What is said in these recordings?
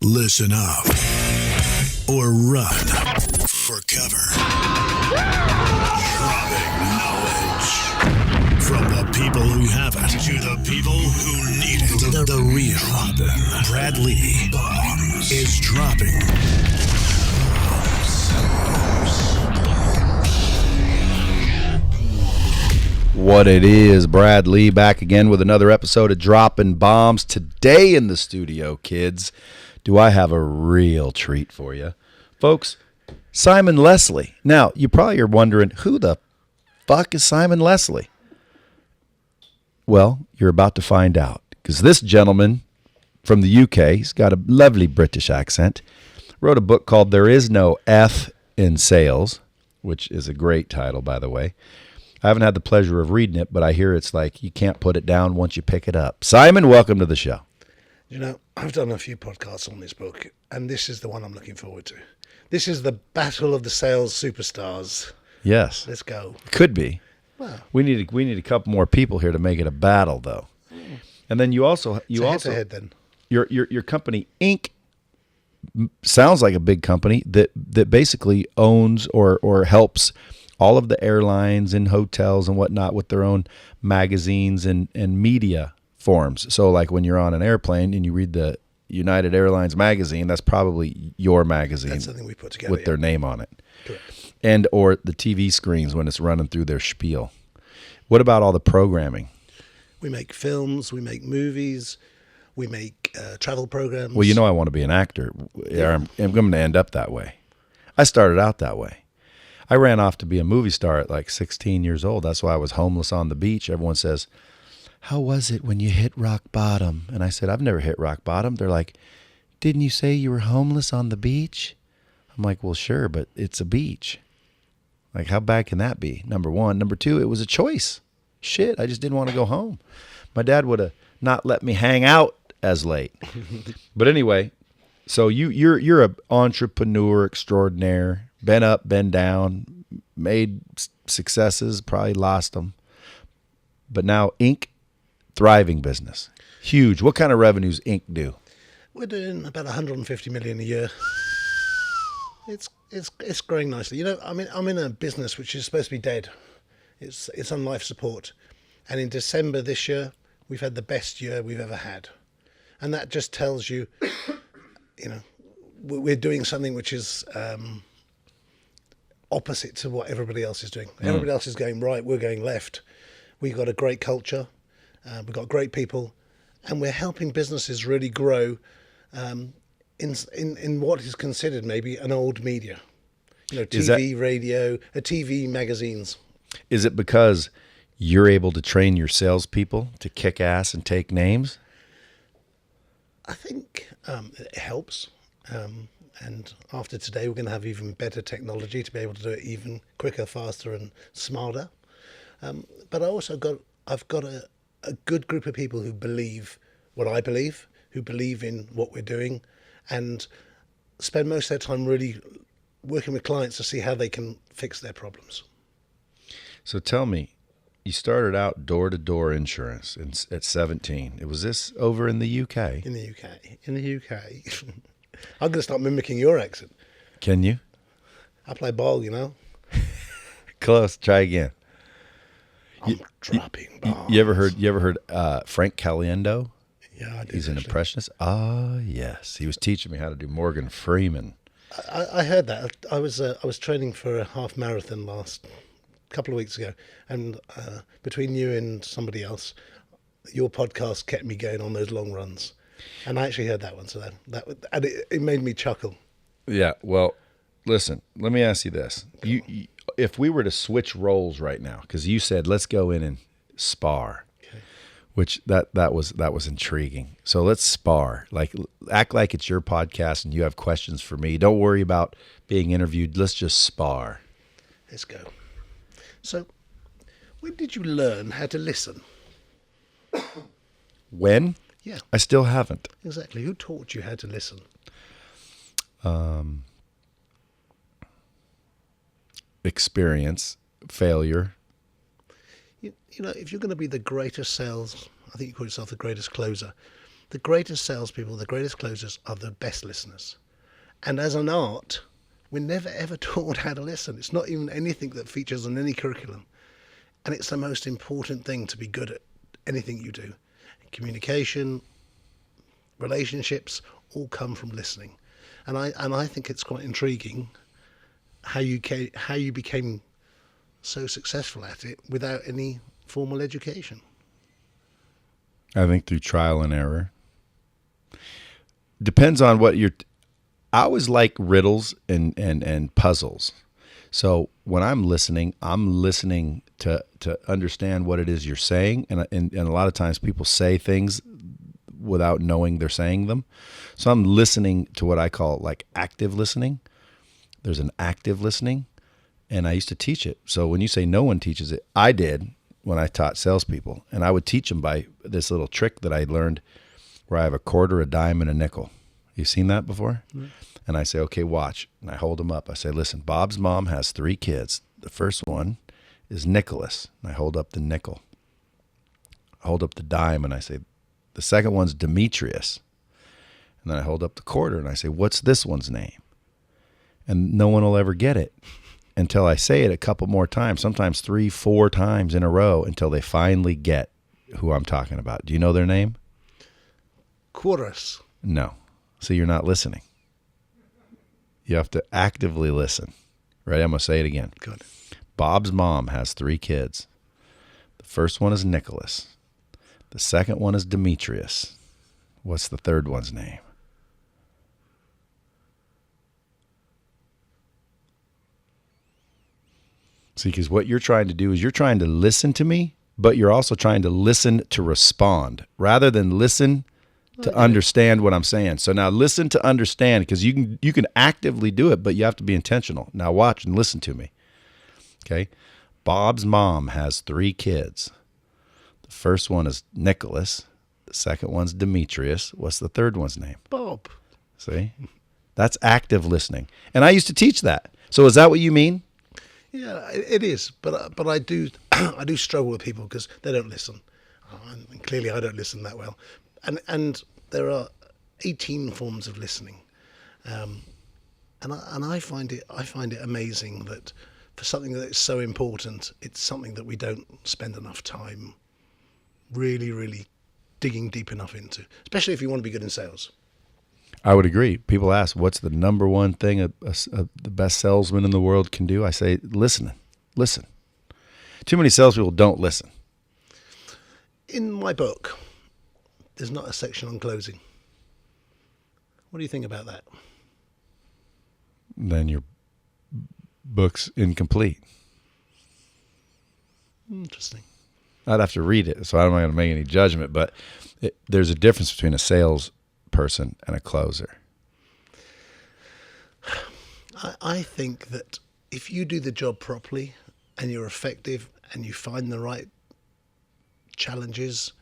Listen up or run for cover. Dropping knowledge from the people who have it to the people who need it. The real Brad Lee is dropping What it is, Brad Lee back again with another episode of Dropping Bombs. Today in the studio, kids, do I have a real treat for you. Folks, Simon Leslie. Now, you probably are wondering, who the fuck is Simon Leslie? Well, you're about to find out, because this gentleman from the UK, he's got a lovely British accent, wrote a book called There Is No F in Sales, which is a great title, by the way. I haven't had the pleasure of reading it, but I hear it's like you can't put it down once you pick it up. Simon, welcome to the show. You know, I've done a few podcasts on this book, and this is the one I'm looking forward to. This is the battle of the sales superstars. Yes. Let's go. Could be. Well, We need a couple more people here to make it a battle, though. And then you also head-to-head then. Your company Inc. sounds like a big company that basically owns or helps all of the airlines and hotels and whatnot with their own magazines and media forms. So like when you're on an airplane and you read the United Airlines magazine, that's probably your magazine. That's something we put together with their name on it. Correct. And or the TV screens when it's running through their spiel. What about all the programming? We make films, we make movies, we make travel programs. Well, you know I want to be an actor. Yeah. I'm going to end up that way. I started out that way. I ran off to be a movie star at like 16 years old. That's why I was homeless on the beach. Everyone says, how was it when you hit rock bottom? And I said, I've never hit rock bottom. They're like, didn't you say you were homeless on the beach? I'm like, well, sure, but it's a beach. Like, how bad can that be? Number one. Number two, it was a choice. Shit, I just didn't want to go home. My dad would have not let me hang out as late. But anyway, so you're an entrepreneur extraordinaire. Been up, been down, made successes, probably lost them. But now Inc., thriving business. Huge. What kind of revenues Inc. do? We're doing about 150 million a year. It's growing nicely. You know, I mean, I'm in a business which is supposed to be dead. It's on life support. And in December this year, we've had the best year we've ever had. And that just tells you, you know, we're doing something which is opposite to what everybody else is doing. Everybody else is going right, we're going left. We've got a great culture, we've got great people, and we're helping businesses really grow in what is considered maybe an old media. You know, TV, radio, TV magazines. Is it because you're able to train your salespeople to kick ass and take names? I think it helps. And after today, we're going to have even better technology to be able to do it even quicker, faster, and smarter. But I've got a good group of people who believe what I believe, who believe in what we're doing, and spend most of their time really working with clients to see how they can fix their problems. So tell me, you started out door-to-door insurance at 17. Was this over in the UK? In the UK. I'm going to start mimicking your accent. Can you? I play ball, you know. Close. Try again. I'm dropping bombs. You ever heard Frank Caliendo? Yeah, I did. He's an impressionist. Ah, yes. He was teaching me how to do Morgan Freeman. I heard that. I was training for a half marathon last couple of weeks ago, and between you and somebody else, your podcast kept me going on those long runs. And I actually heard that one, so it made me chuckle. Yeah, well, listen, let me ask you this. You, if we were to switch roles right now, because you said, let's go in and spar, okay, which that was intriguing. So let's spar. Like, act like it's your podcast and you have questions for me. Don't worry about being interviewed. Let's just spar. Let's go. So, when did you learn how to listen? When? Yeah. I still haven't. Exactly. Who taught you how to listen? Experience, failure. You know, if you're going to be the greatest sales, I think you call yourself the greatest closer, The greatest salespeople, the greatest closers are the best listeners. And as an art, we're never ever taught how to listen. It's not even anything that features on any curriculum. And it's the most important thing to be good at anything you do. Communication, relationships, all come from listening. And I think it's quite intriguing how you became so successful at it without any formal education. I think through trial and error. Depends on what you're. I always like riddles and puzzles. So when I'm listening to understand what it is you're saying, and a lot of times people say things without knowing they're saying them. So I'm listening to what I call like active listening. There's an active listening, and I used to teach it. So when you say no one teaches it, I did when I taught salespeople, and I would teach them by this little trick that I learned where I have a quarter, a dime, and a nickel. You've seen that before? Mm-hmm. And I say, okay, watch. And I hold them up. I say, listen, Bob's mom has 3 kids. The first one is Nicholas. And I hold up the nickel. I hold up the dime, and I say, the second one's Demetrius. And then I hold up the quarter, and I say, what's this one's name? And no one will ever get it until I say it a couple more times, sometimes 3, 4 times in a row, until they finally get who I'm talking about. Do you know their name? Chorus. No. So you're not listening. You have to actively listen. Ready? I'm going to say it again. Good. Bob's mom has 3 kids. The first one is Nicholas. The second one is Demetrius. What's the third one's name? See, because what you're trying to do is you're trying to listen to me, but you're also trying to listen to respond rather than listen to understand what I'm saying. So now listen to understand, because you can actively do it, but you have to be intentional. Now watch and listen to me. Okay? Bob's mom has 3 kids. The first one is Nicholas. The second one's Demetrius. What's the third one's name? Bob. See? That's active listening. And I used to teach that. So is that what you mean? Yeah, it is. But I do I do struggle with people because they don't listen. And clearly I don't listen that well. And there are 18 forms of listening, and I find it amazing that for something that is so important, it's something that we don't spend enough time really digging deep enough into, especially if you want to be good in sales. I would agree. People ask, what's the number one thing the best salesman in the world can do? I say, listen. Too many salespeople don't listen. In my book, there's not a section on closing. What do you think about that? Then your book's incomplete. Interesting. I'd have to read it, so I'm not going to make any judgment, but there's a difference between a salesperson and a closer. I think that if you do the job properly and you're effective and you find the right challenges,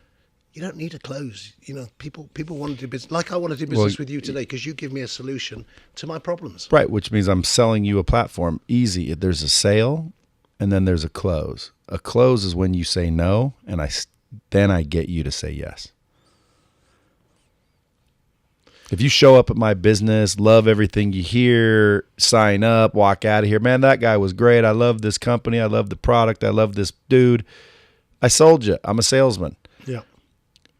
you don't need to close. You know, people want to do business. Like I want to do business with you today because you give me a solution to my problems. Right, which means I'm selling you a platform. Easy. There's a sale, and then there's a close. A close is when you say no, and then I get you to say yes. If you show up at my business, love everything you hear, sign up, walk out of here, man, that guy was great. I love this company. I love the product. I love this dude. I sold you. I'm a salesman. Yeah.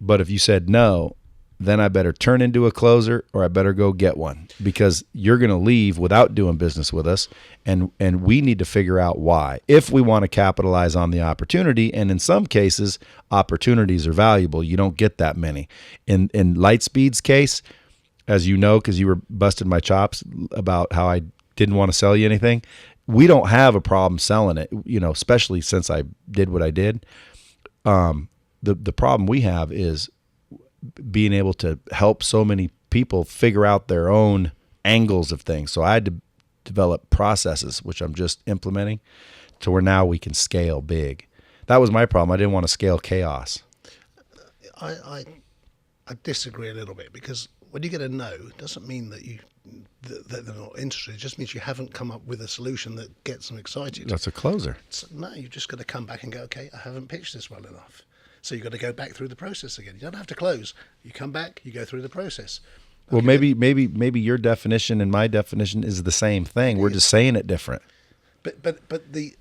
But if you said no, then I better turn into a closer or I better go get one, because you're going to leave without doing business with us. And we need to figure out why, if we want to capitalize on the opportunity. And in some cases, opportunities are valuable. You don't get that many. In Lightspeed's case, as you know, because you were busting my chops about how I didn't want to sell you anything, we don't have a problem selling it, especially since I did what I did. The problem we have is being able to help so many people figure out their own angles of things. So I had to develop processes, which I'm just implementing, to where now we can scale big. That was my problem. I didn't want to scale chaos. I disagree a little bit, because when you get a no, it doesn't mean that that they're not interested. It just means you haven't come up with a solution that gets them excited. That's a closer. No, you've just got to come back and go, okay, I haven't pitched this well enough. So you've got to go back through the process again. You don't have to close. You come back, you go through the process. Well, maybe your definition and my definition is the same thing. We're just saying it different. But the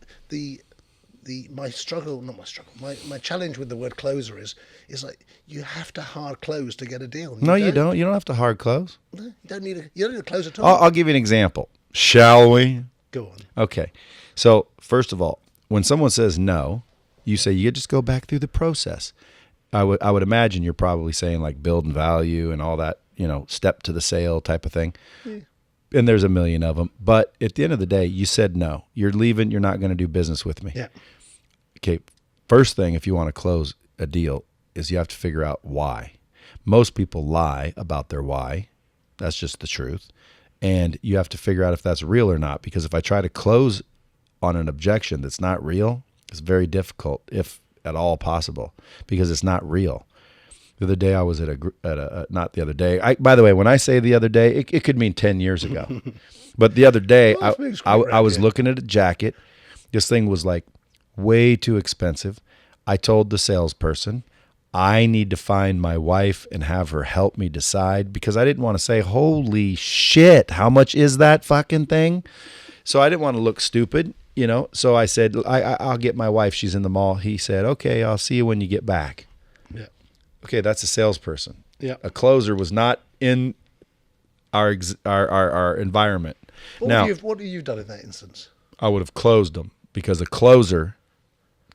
my struggle, not my struggle, my challenge with the word closer is like you have to hard close to get a deal. No, you don't. You don't have to hard close. No, you don't need to close at all. I'll give you an example. Shall we? Go on. Okay. So first of all, when someone says no, you say you just go back through the process. I would imagine you're probably saying like building value and all that, step to the sale type of thing. Yeah. And there's a million of them. But at the end of the day, you said no. You're leaving. You're not going to do business with me. Yeah. Okay. First thing, if you want to close a deal, is you have to figure out why. Most people lie about their why. That's just the truth. And you have to figure out if that's real or not. Because if I try to close on an objection that's not real, it's very difficult, if at all possible, because it's not real. The other day I was at a not the other day. By the way, when I say the other day, it could mean 10 years ago. But the other day, I was looking at a jacket. This thing was like way too expensive. I told the salesperson, I need to find my wife and have her help me decide, because I didn't want to say, holy shit, how much is that fucking thing? So I didn't want to look stupid, So I said, I'll get my wife. She's in the mall. He said, okay, I'll see you when you get back. Yeah. Okay, that's a salesperson. Yeah. A closer was not in our environment. What have you done in that instance? I would have closed them, because a closer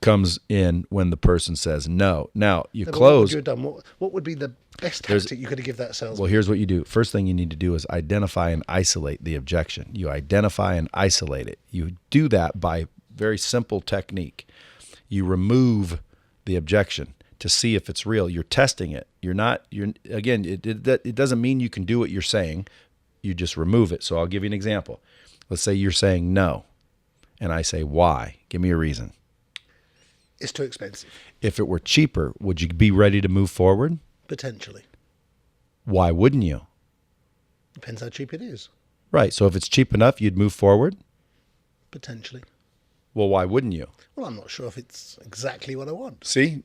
comes in when the person says no. Now, close. What would you have done? What would be the best tactic you could have given that salesman? Well, here's what you do. First thing you need to do is identify and isolate the objection. You identify and isolate it. You do that by very simple technique. You remove the objection to see if it's real. You're testing it. It doesn't mean you can do what you're saying. You just remove it. So I'll give you an example. Let's say you're saying no, and I say, why? Give me a reason. It's too expensive. If it were cheaper, would you be ready to move forward? Potentially. Why wouldn't you? Depends how cheap it is. Right. So if it's cheap enough, you'd move forward? Potentially. Well, why wouldn't you? Well, I'm not sure if it's exactly what I want. See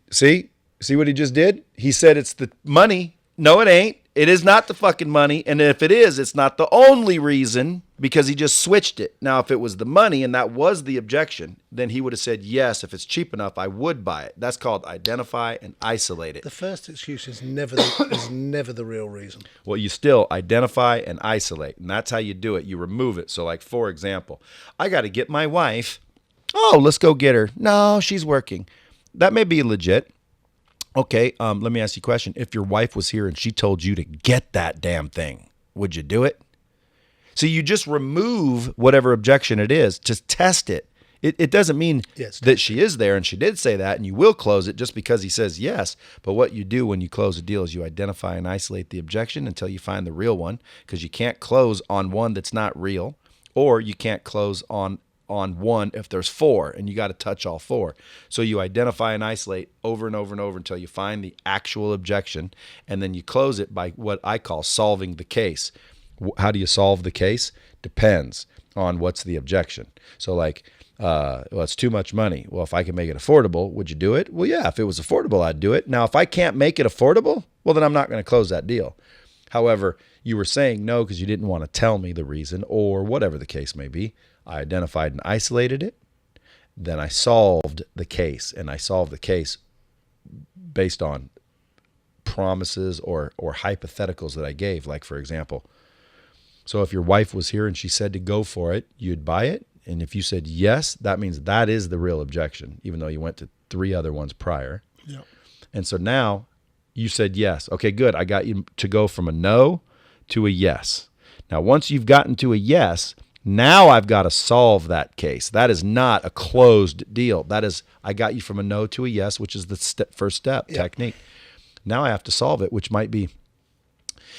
what he just did? He said it's the money. No, it ain't. It is not the fucking money. And if it is, it's not the only reason, because he just switched it. Now, if it was the money and that was the objection, then he would have said, yes, if it's cheap enough, I would buy it. That's called identify and isolate it. The first excuse is never the real reason. Well, you still identify and isolate, and that's how you do it. You remove it. So, like, for example, I got to get my wife. Oh, let's go get her. No, she's working. That may be legit. Okay, let me ask you a question. If your wife was here and she told you to get that damn thing, would you do it? So you just remove whatever objection it is to test it. It doesn't mean that she is there and she did say that, and you will close it just because he says yes. But what you do when you close a deal is you identify and isolate the objection until you find the real one, because you can't close on one that's not real, or you can't close on one if there's four, and you got to touch all four. So you identify and isolate over and over and over until you find the actual objection, and then you close it by what I call solving the case. How do you solve the case? Depends on what's the objection. So like, well, it's too much money. Well, if I can make it affordable, would you do it? Well, yeah, if it was affordable, I'd do it. Now, if I can't make it affordable, well, then I'm not going to close that deal. However, you were saying no because you didn't want to tell me the reason, or whatever the case may be. I identified and isolated it. Then I solved the case, and I solved the case based on promises or hypotheticals that I gave. Like, for example, so if your wife was here and she said to go for it, you'd buy it. And if you said yes, that means that is the real objection, even though you went to 3 other ones prior. Yeah. And so now you said yes. Okay, good. I got you to go from a no to a yes. Now, once you've gotten to a yes, now I've got to solve that case. That is not a closed deal. That is, I got you from a no to a yes, which is the first step technique. Now I have to solve it, which might be,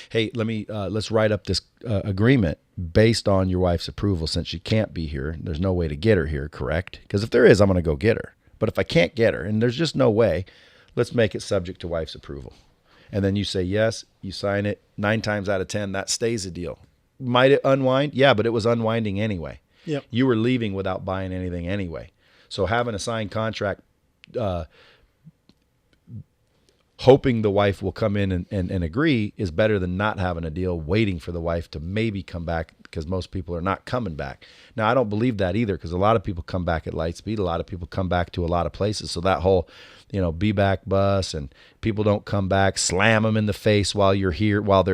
hey, let's write up this agreement based on your wife's approval, since she can't be here. There's no way to get her here, correct? Because if there is, I'm going to go get her. But if I can't get her, and there's just no way, let's make it subject to wife's approval. And then you say yes, you sign it. 9 times out of 10, that stays a deal. Might it unwind? Yeah, but it was unwinding anyway. Yep. You were leaving without buying anything anyway. So having a signed contract hoping the wife will come in and agree is better than not having a deal, waiting for the wife to maybe come back, because most people are not coming back. Now, I don't believe that either, because a lot of people come back at light speed. A lot of people come back to a lot of places. So that whole, be back bus and people don't come back, slam them in the face while they're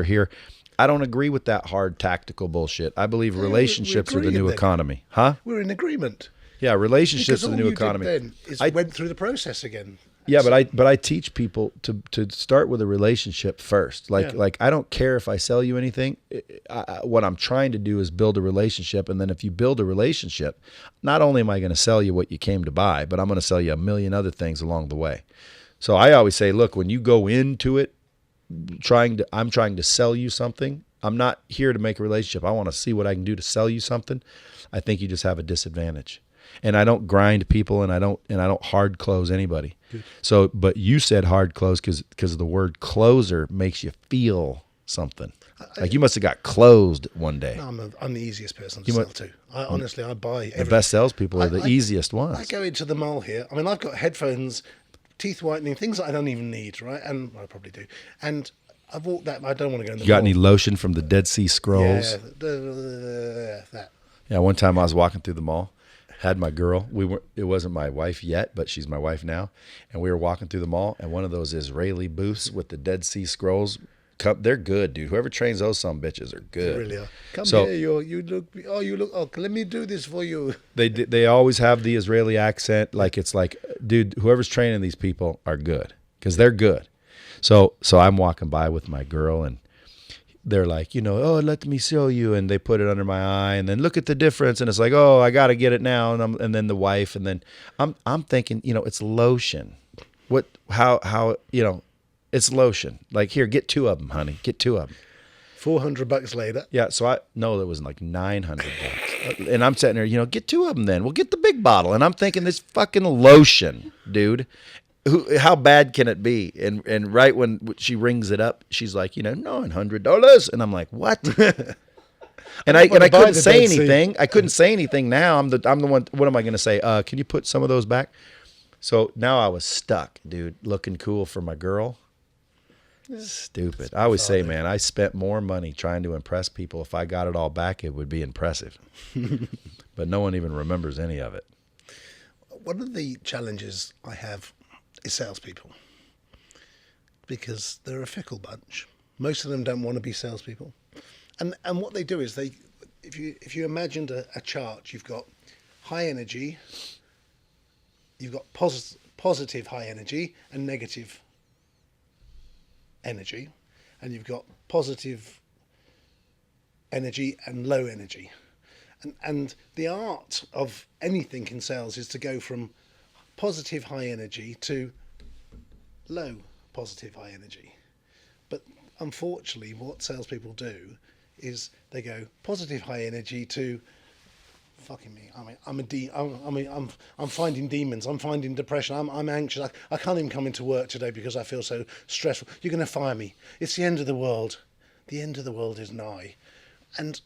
here. I don't agree with that hard tactical bullshit. I believe relationships are the new economy. Huh? We're in agreement. Yeah, relationships are the new economy. Then is went through the process again. Yeah, but I teach people to start with a relationship first. Like I don't care if I sell you anything. What I'm trying to do is build a relationship, and then if you build a relationship, not only am I going to sell you what you came to buy, but I'm going to sell you a million other things along the way. So I always say, look, when you go into it I'm trying to sell you something. I'm not here to make a relationship. I want to see what I can do to sell you something. I think you just have a disadvantage. And I don't grind people, and I don't hard close anybody. Good. So, but you said hard close because the word closer makes you feel something. Like you must have got closed one day. No, I'm the easiest person to sell to. Honestly, I buy everything. The best salespeople are the easiest ones. I go into the mall here. I mean, I've got headphones, teeth whitening, things that I don't even need, right? And I probably do. And I've walked that. I don't want to go in the mall. You got any lotion from the Dead Sea Scrolls? Yeah, that. Yeah, one time I was walking through the mall. Had my girl. It wasn't my wife yet, but she's my wife now. And we were walking through the mall, and one of those Israeli booths with the Dead Sea Scrolls, they're good, dude. Whoever trains those some bitches are good. They really are. Come here, you look. Oh, let me do this for you. They always have the Israeli accent. Like it's like, dude, whoever's training these people are good because they're good. So I'm walking by with my girl, and they're like, oh, let me show you, and they put it under my eye, and then look at the difference, and it's like, oh, I got to get it now, and then the wife, and then I'm thinking, it's lotion. How it's lotion. Like, here, get 2 of them, honey, get 2 of them. $400 later. Yeah, so that was like $900, and I'm sitting there, get 2 of them, then we'll get the big bottle, and I'm thinking this fucking lotion, dude. How bad can it be? And right when she rings it up, she's like, $900, and I'm like, what? and I couldn't say anything. I couldn't say anything. Now I'm the one. What am I going to say? Can you put some of those back? So now I was stuck, dude, looking cool for my girl. Yeah. Stupid. I always say, man, I spent more money trying to impress people. If I got it all back, it would be impressive. But no one even remembers any of it. One of the challenges I have is salespeople, because they're a fickle bunch. Most of them don't want to be salespeople, and what they do is if you imagined a chart, you've got high energy, you've got positive high energy and negative energy, and you've got positive energy and low energy, and the art of anything in sales is to go from positive high energy to low positive high energy. But unfortunately, what salespeople do is they go positive high energy to fucking me. I'm finding demons. I'm finding depression. I'm anxious. I can't even come into work today because I feel so stressful. You're going to fire me. It's the end of the world. The end of the world is nigh. And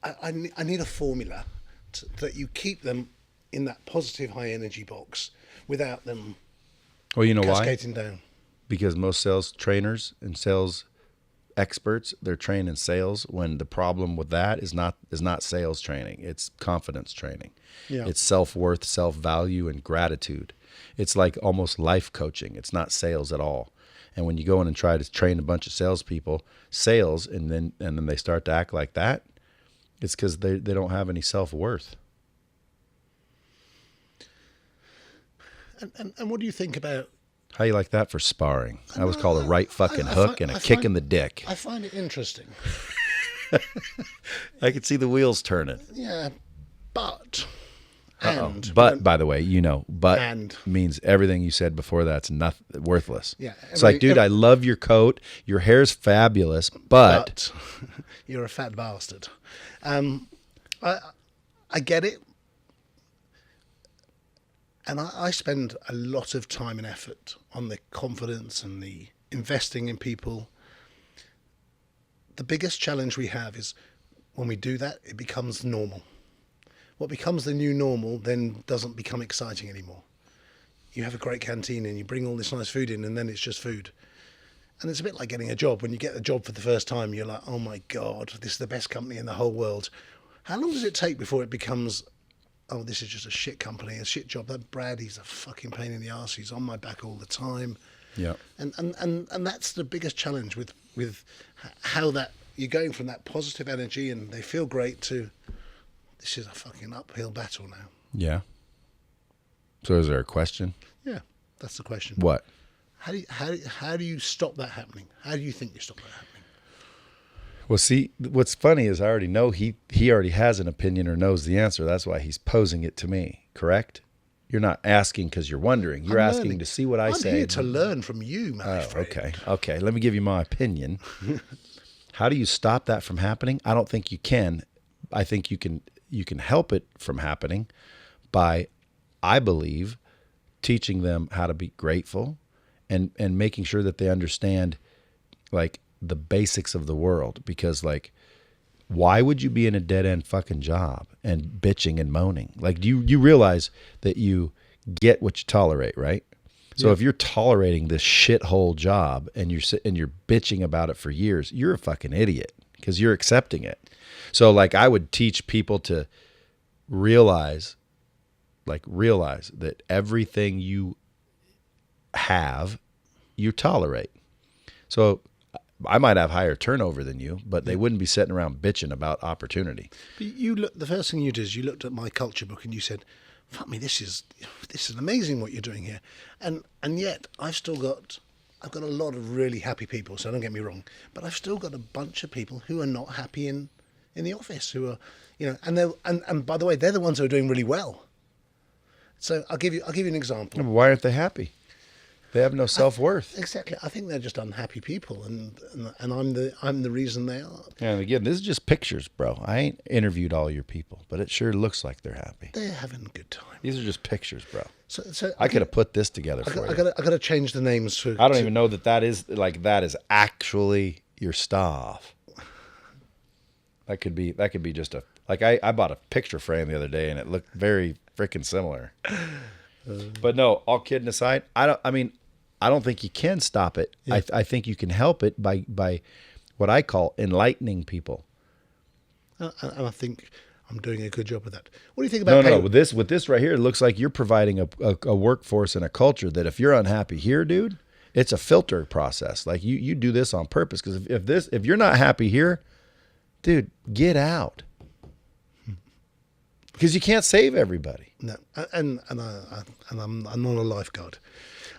I need a formula that you keep them in that positive high energy box without them cascading down. Because most sales trainers and sales experts, they're trained in sales, when the problem with that is not sales training. It's confidence training. Yeah. It's self-worth, self-value, and gratitude. It's like almost life coaching. It's not sales at all. And when you go in and try to train a bunch of salespeople, and then they start to act like that, it's because they don't have any self-worth. And what do you think about... How you like that for sparring? I was called a right fucking hook and a kick in the dick. I find it interesting. I could see the wheels turning. Yeah, but... By the way, but means everything you said before that's worthless. Yeah, it's like, dude, I love your coat. Your hair's fabulous, but you're a fat bastard. I get it. And I spend a lot of time and effort on the confidence and the investing in people. The biggest challenge we have is when we do that, it becomes normal. What becomes the new normal then doesn't become exciting anymore. you have a great canteen and you bring all this nice food in, and then it's just food. And it's a bit like getting a job. When you get a job for the first time, you're like, oh my God, this is the best company in the whole world. How long does it take before it becomes, oh, this is just a shit company, a shit job? That Brad, he's a fucking pain in the arse. He's on my back all the time. Yeah. And that's the biggest challenge with how that you're going from that positive energy and they feel great to this is a fucking uphill battle now. Yeah. So is there a question? Yeah, that's the question. What? How do you stop that happening? How do you think you stop that happening? Well, see, what's funny is I already know he already has an opinion or knows the answer. That's why he's posing it to me, correct? You're not asking because you're wondering. You're asking learning. To see what I say. I'm here to learn from you, my friend. Okay. Okay. Let me give you my opinion. How do you stop that from happening? I don't think you can. I think you can help it from happening by, I believe, teaching them how to be grateful and making sure that they understand like the basics of the world. Because like, why would you be in a dead end fucking job and bitching and moaning? Like, do you realize that you get what you tolerate, right? So if you're tolerating this shithole job and you're bitching about it for years, you're a fucking idiot because you're accepting it. So like I would teach people to realize that everything you have, you tolerate. So I might have higher turnover than you, but they wouldn't be sitting around bitching about opportunity. But the first thing you did is you looked at my culture book and you said, fuck me, this is amazing what you're doing here. And yet I've got a lot of really happy people, so don't get me wrong, but I've still got a bunch of people who are not happy in the office, who are, and by the way, they're the ones who are doing really well. So I'll give you an example. Why aren't they happy? They have no self-worth. Exactly. I think they're just unhappy people, and I'm the reason they are. And again, this is just pictures, bro. I ain't interviewed all your people, but it sure looks like they're happy. They're having a good time. These are just pictures, bro. So I could have put this together for you. I got to change the names for. I don't even know that is actually your staff. That could be just I bought a picture frame the other day and it looked very freaking similar. But no, all kidding aside, I don't think you can stop it. Yeah. I think you can help it by what I call enlightening people. And I think I'm doing a good job with that. What do you think about No, with this right here, it looks like you're providing a workforce and a culture that if you're unhappy here, dude, it's a filter process. Like you do this on purpose because if you're not happy here, dude, get out. Because you can't save everybody. No, and I'm not a lifeguard.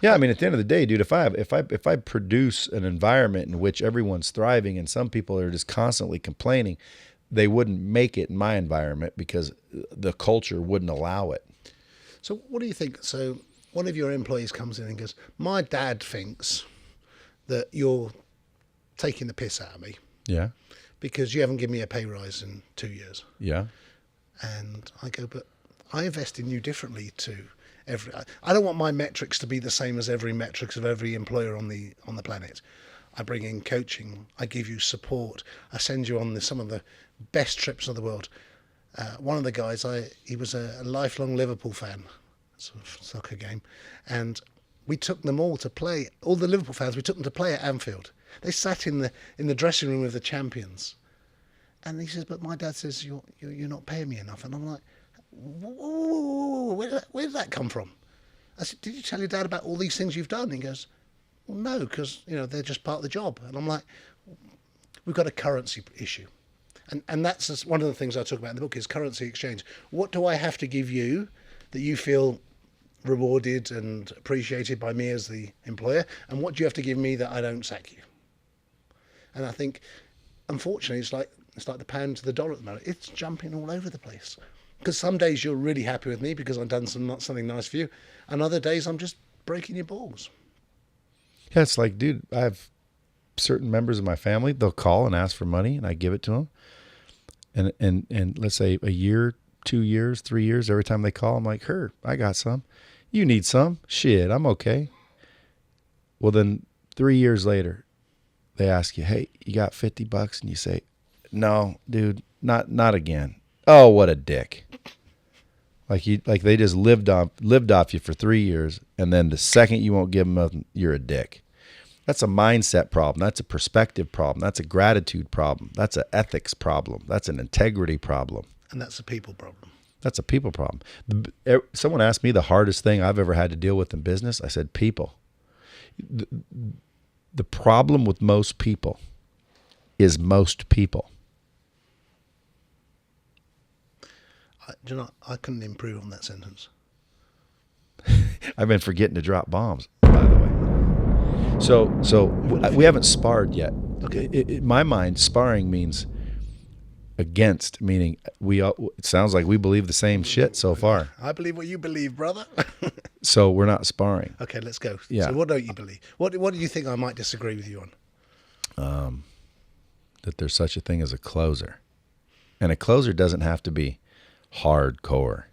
Yeah, I mean, at the end of the day, dude, if I produce an environment in which everyone's thriving and some people are just constantly complaining, they wouldn't make it in my environment because the culture wouldn't allow it. So what do you think? So one of your employees comes in and goes, my dad thinks that you're taking the piss out of me. Yeah. Because you haven't given me a pay rise in 2 years. Yeah. And I go, but I invest in you differently to every. I don't want my metrics to be the same as every metrics of every employer on the planet. I bring in coaching. I give you support. I send you on some of the best trips of the world. One of the guys, he was a lifelong Liverpool fan, sort of soccer game, and we took them all to play. All the Liverpool fans, we took them to play at Anfield. They sat in the dressing room of the champions. And he says, but my dad says, you're not paying me enough. And I'm like, whoa, where did that come from? I said, did you tell your dad about all these things you've done? And he goes, well, no, because they're just part of the job. And I'm like, we've got a currency issue. And that's just one of the things I talk about in the book is currency exchange. What do I have to give you that you feel rewarded and appreciated by me as the employer? And what do you have to give me that I don't sack you? And I think, unfortunately, it's like the pound to the dollar at the moment. It's jumping all over the place. Because some days you're really happy with me because I've done something nice for you. And other days I'm just breaking your balls. Yeah, it's like, dude, I have certain members of my family, they'll call and ask for money and I give it to them. And let's say a year, 2 years, 3 years, every time they call, I'm like, I got some. You need some? Shit, I'm okay. Well, then 3 years later, they ask you, hey, you got $50? And you say, no, dude, not again. Oh, what a dick. Like they just lived off you for 3 years, and then the second you won't give them nothing, you're a dick. That's a mindset problem. That's a perspective problem. That's a gratitude problem. That's an ethics problem. That's an integrity problem. And that's a people problem. That's a people problem. Someone asked me the hardest thing I've ever had to deal with in business. I said, people. The problem with most people is most people. I couldn't improve on that sentence. I've been forgetting to drop bombs, by the way. So we haven't sparred yet. Okay. In my mind, sparring means against, meaning it sounds like we believe the same shit so far. I believe what you believe, brother. So we're not sparring. Okay, let's go. Yeah. So what don't you believe? What do you think I might disagree with you on? That there's such a thing as a closer. And a closer doesn't have to be hardcore.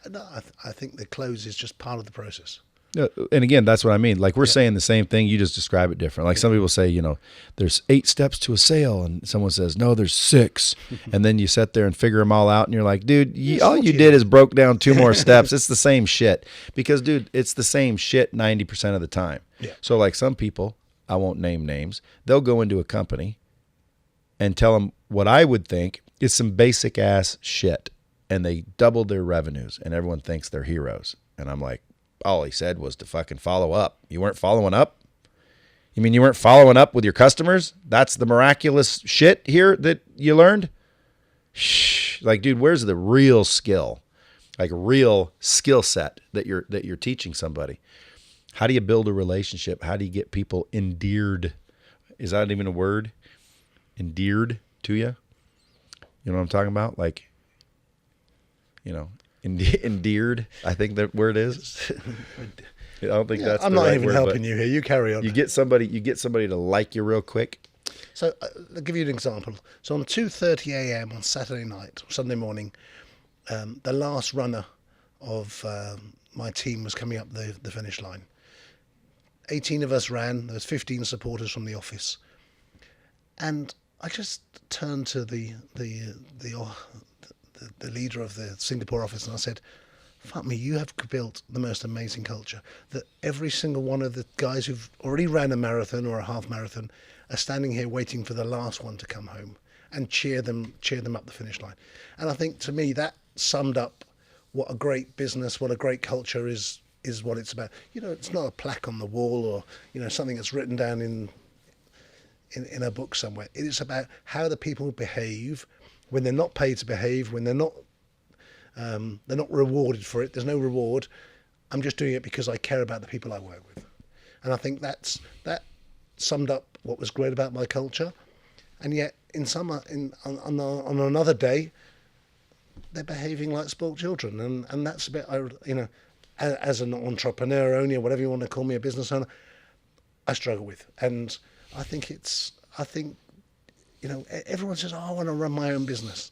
No, I think the close is just part of the process. And again, that's what I mean. Like we're saying the same thing, you just describe it different. Like some people say, there's 8 steps to a sale, and someone says, no, there's 6. And then you sit there and figure them all out, and you're like, dude, all you did is broke down 2 more steps. It's the same shit. Because, dude, it's the same shit 90% of the time. Yeah. So like some people, I won't name names, they'll go into a company and tell them what I would think is some basic ass shit. And they doubled their revenues, and everyone thinks they're heroes. And I'm like, all he said was to fucking follow up. You weren't following up? You mean you weren't following up with your customers? That's the miraculous shit here that you learned? Shh. Like, dude, where's the real skill? Like real skill set that you're teaching somebody? How do you build a relationship? How do you get people endeared? Is that even a word? Endeared to you? You know what I'm talking about? Like, endeared, I think that word is. I don't think that's I'm the not right even word, helping you here. You carry on. You get somebody to like you real quick. So I'll give you an example. So on 2:30 a.m. on Saturday night, Sunday morning, the last runner of my team was coming up the finish line. 18 of us ran. There was 15 supporters from the office, and I just turned to the leader of the Singapore office, and I said, fuck me, you have built the most amazing culture that every single one of the guys who've already ran a marathon or a half marathon are standing here waiting for the last one to come home and cheer them up the finish line. And I think to me that summed up what a great business, what a great culture is what it's about. It's not a plaque on the wall or something that's written down in a book somewhere. It is about how the people behave when they're not paid to behave, when they're not rewarded for it. There's no reward. I'm just doing it because I care about the people I work with. And I think that summed up what was great about my culture. And yet on another day, they're behaving like spoiled children. And that's a bit, as an entrepreneur, owner, whatever you want to call me, a business owner, I struggle with. And I think everyone says, I want to run my own business.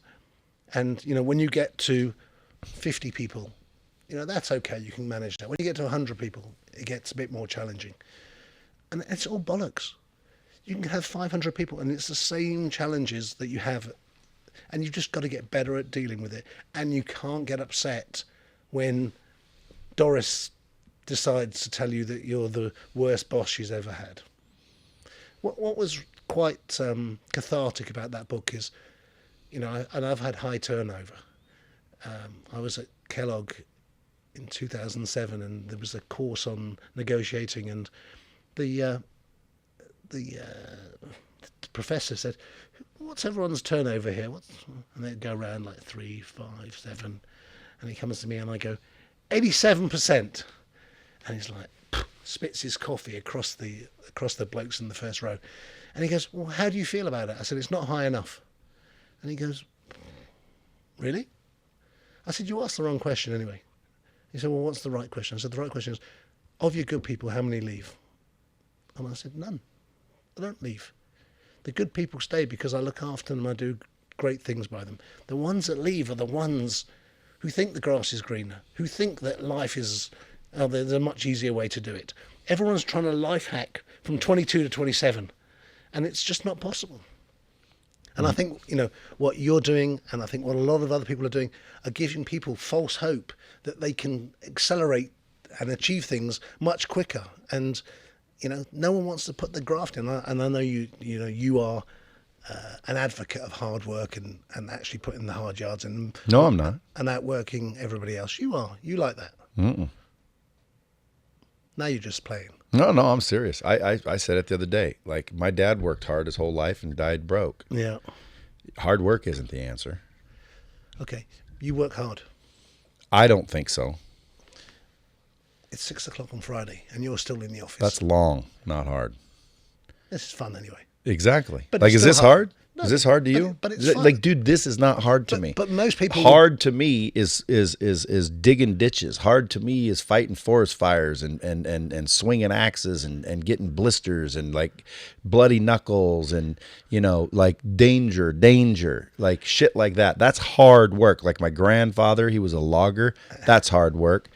And, when you get to 50 people, that's okay. You can manage that. When you get to 100 people, it gets a bit more challenging. And it's all bollocks. You can have 500 people and it's the same challenges that you have. And you've just got to get better at dealing with it. And you can't get upset when Doris decides to tell you that you're the worst boss she's ever had. What was quite cathartic about that book is, and I've had high turnover. I was at Kellogg in 2007, and there was a course on negotiating, and the professor said, "What's everyone's turnover here?" And they'd go around like 3, 5, 7, and he comes to me, and I go, 87%, and he's like, spits his coffee across the blokes in the first row. And he goes, well, how do you feel about it? I said, it's not high enough. And he goes, really? I said, you asked the wrong question anyway. He said, well, what's the right question? I said, the right question is, of your good people, how many leave? And I said, none. They don't leave. The good people stay because I look after them, I do great things by them. The ones that leave are the ones who think the grass is greener, who think that life is, there's a much easier way to do it. Everyone's trying to life hack from 22 to 27, and it's just not possible. And I think, what you're doing, and I think what a lot of other people are doing, are giving people false hope that they can accelerate and achieve things much quicker. And, no one wants to put the graft in. And I know you are an advocate of hard work and actually putting the hard yards in. No, I'm not. And outworking everybody else. You are. You like that. Mm-mm. Now you're just playing. No, I'm serious. I said it the other day. Like, my dad worked hard his whole life and died broke. Yeah. Hard work isn't the answer. Okay. You work hard. I don't think so. It's 6:00 on Friday and you're still in the office. That's long, not hard. This is fun anyway. Exactly. But like, it's is still this hard? No, is this hard to you? But it's Is it- fun. like, dude, this is not hard to me. But most people hard to me is digging ditches. Hard to me is fighting forest fires and swinging axes and getting blisters and like bloody knuckles and like danger, like shit like that. That's hard work. Like my grandfather, he was a logger. That's hard work.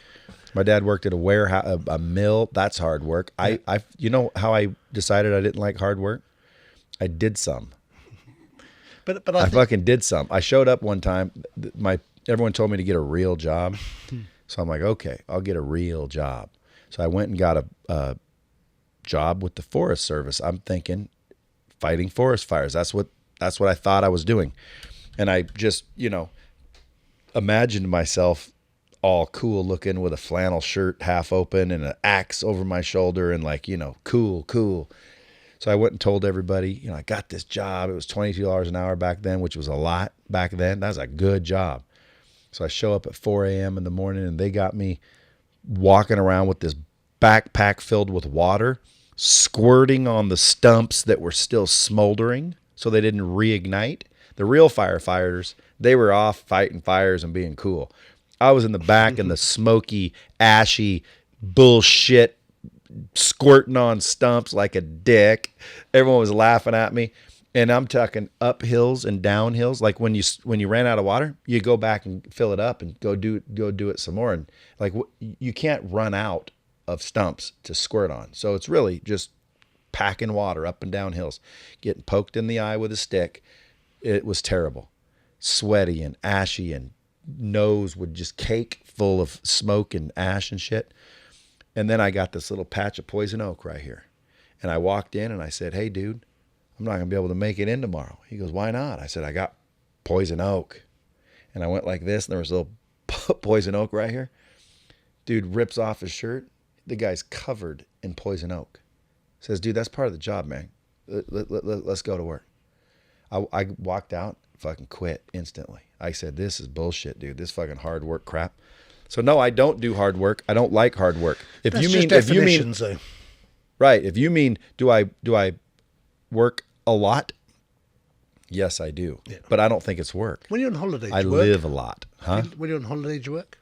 My dad worked at a warehouse, a mill. That's hard work. I you know how I decided I didn't like hard work? I did some. But I fucking did some. I showed up one time. Everyone told me to get a real job, so I'm like, okay, I'll get a real job. So I went and got a job with the Forest Service. I'm thinking, fighting forest fires. That's what I thought I was doing, and I just imagined myself all cool looking with a flannel shirt half open and an axe over my shoulder and like cool. So I went and told everybody, I got this job. It was $22 an hour back then, which was a lot back then. That was a good job. So I show up at 4 a.m. in the morning and they got me walking around with this backpack filled with water, squirting on the stumps that were still smoldering so they didn't reignite. The real firefighters, they were off fighting fires and being cool. I was in the back in the smoky, ashy bullshit, squirting on stumps like a dick. Everyone was laughing at me, and I'm talking up hills and down hills. Like when you ran out of water, you go back and fill it up and go do it some more. And like you can't run out of stumps to squirt on, so it's really just packing water up and down hills, getting poked in the eye with a stick. It was terrible, sweaty and ashy, and nose would just cake full of smoke and ash and shit. And then I got this little patch of poison oak right here. And I walked in and I said, hey, dude, I'm not going to be able to make it in tomorrow. He goes, why not? I said, I got poison oak. And I went like this, and there was a little poison oak right here. Dude rips off his shirt. The guy's covered in poison oak. Says, dude, that's part of the job, man. Let's go to work. I walked out, fucking quit instantly. I said, this is bullshit, dude. This fucking hard work crap. So no, I don't do hard work. I don't like hard work. If you mean, though. Right. If you mean, do I work a lot? Yes, I do. Yeah. But I don't think it's work. When you're on holiday, do I you work? live a lot. Huh? When you're on holiday, do you work?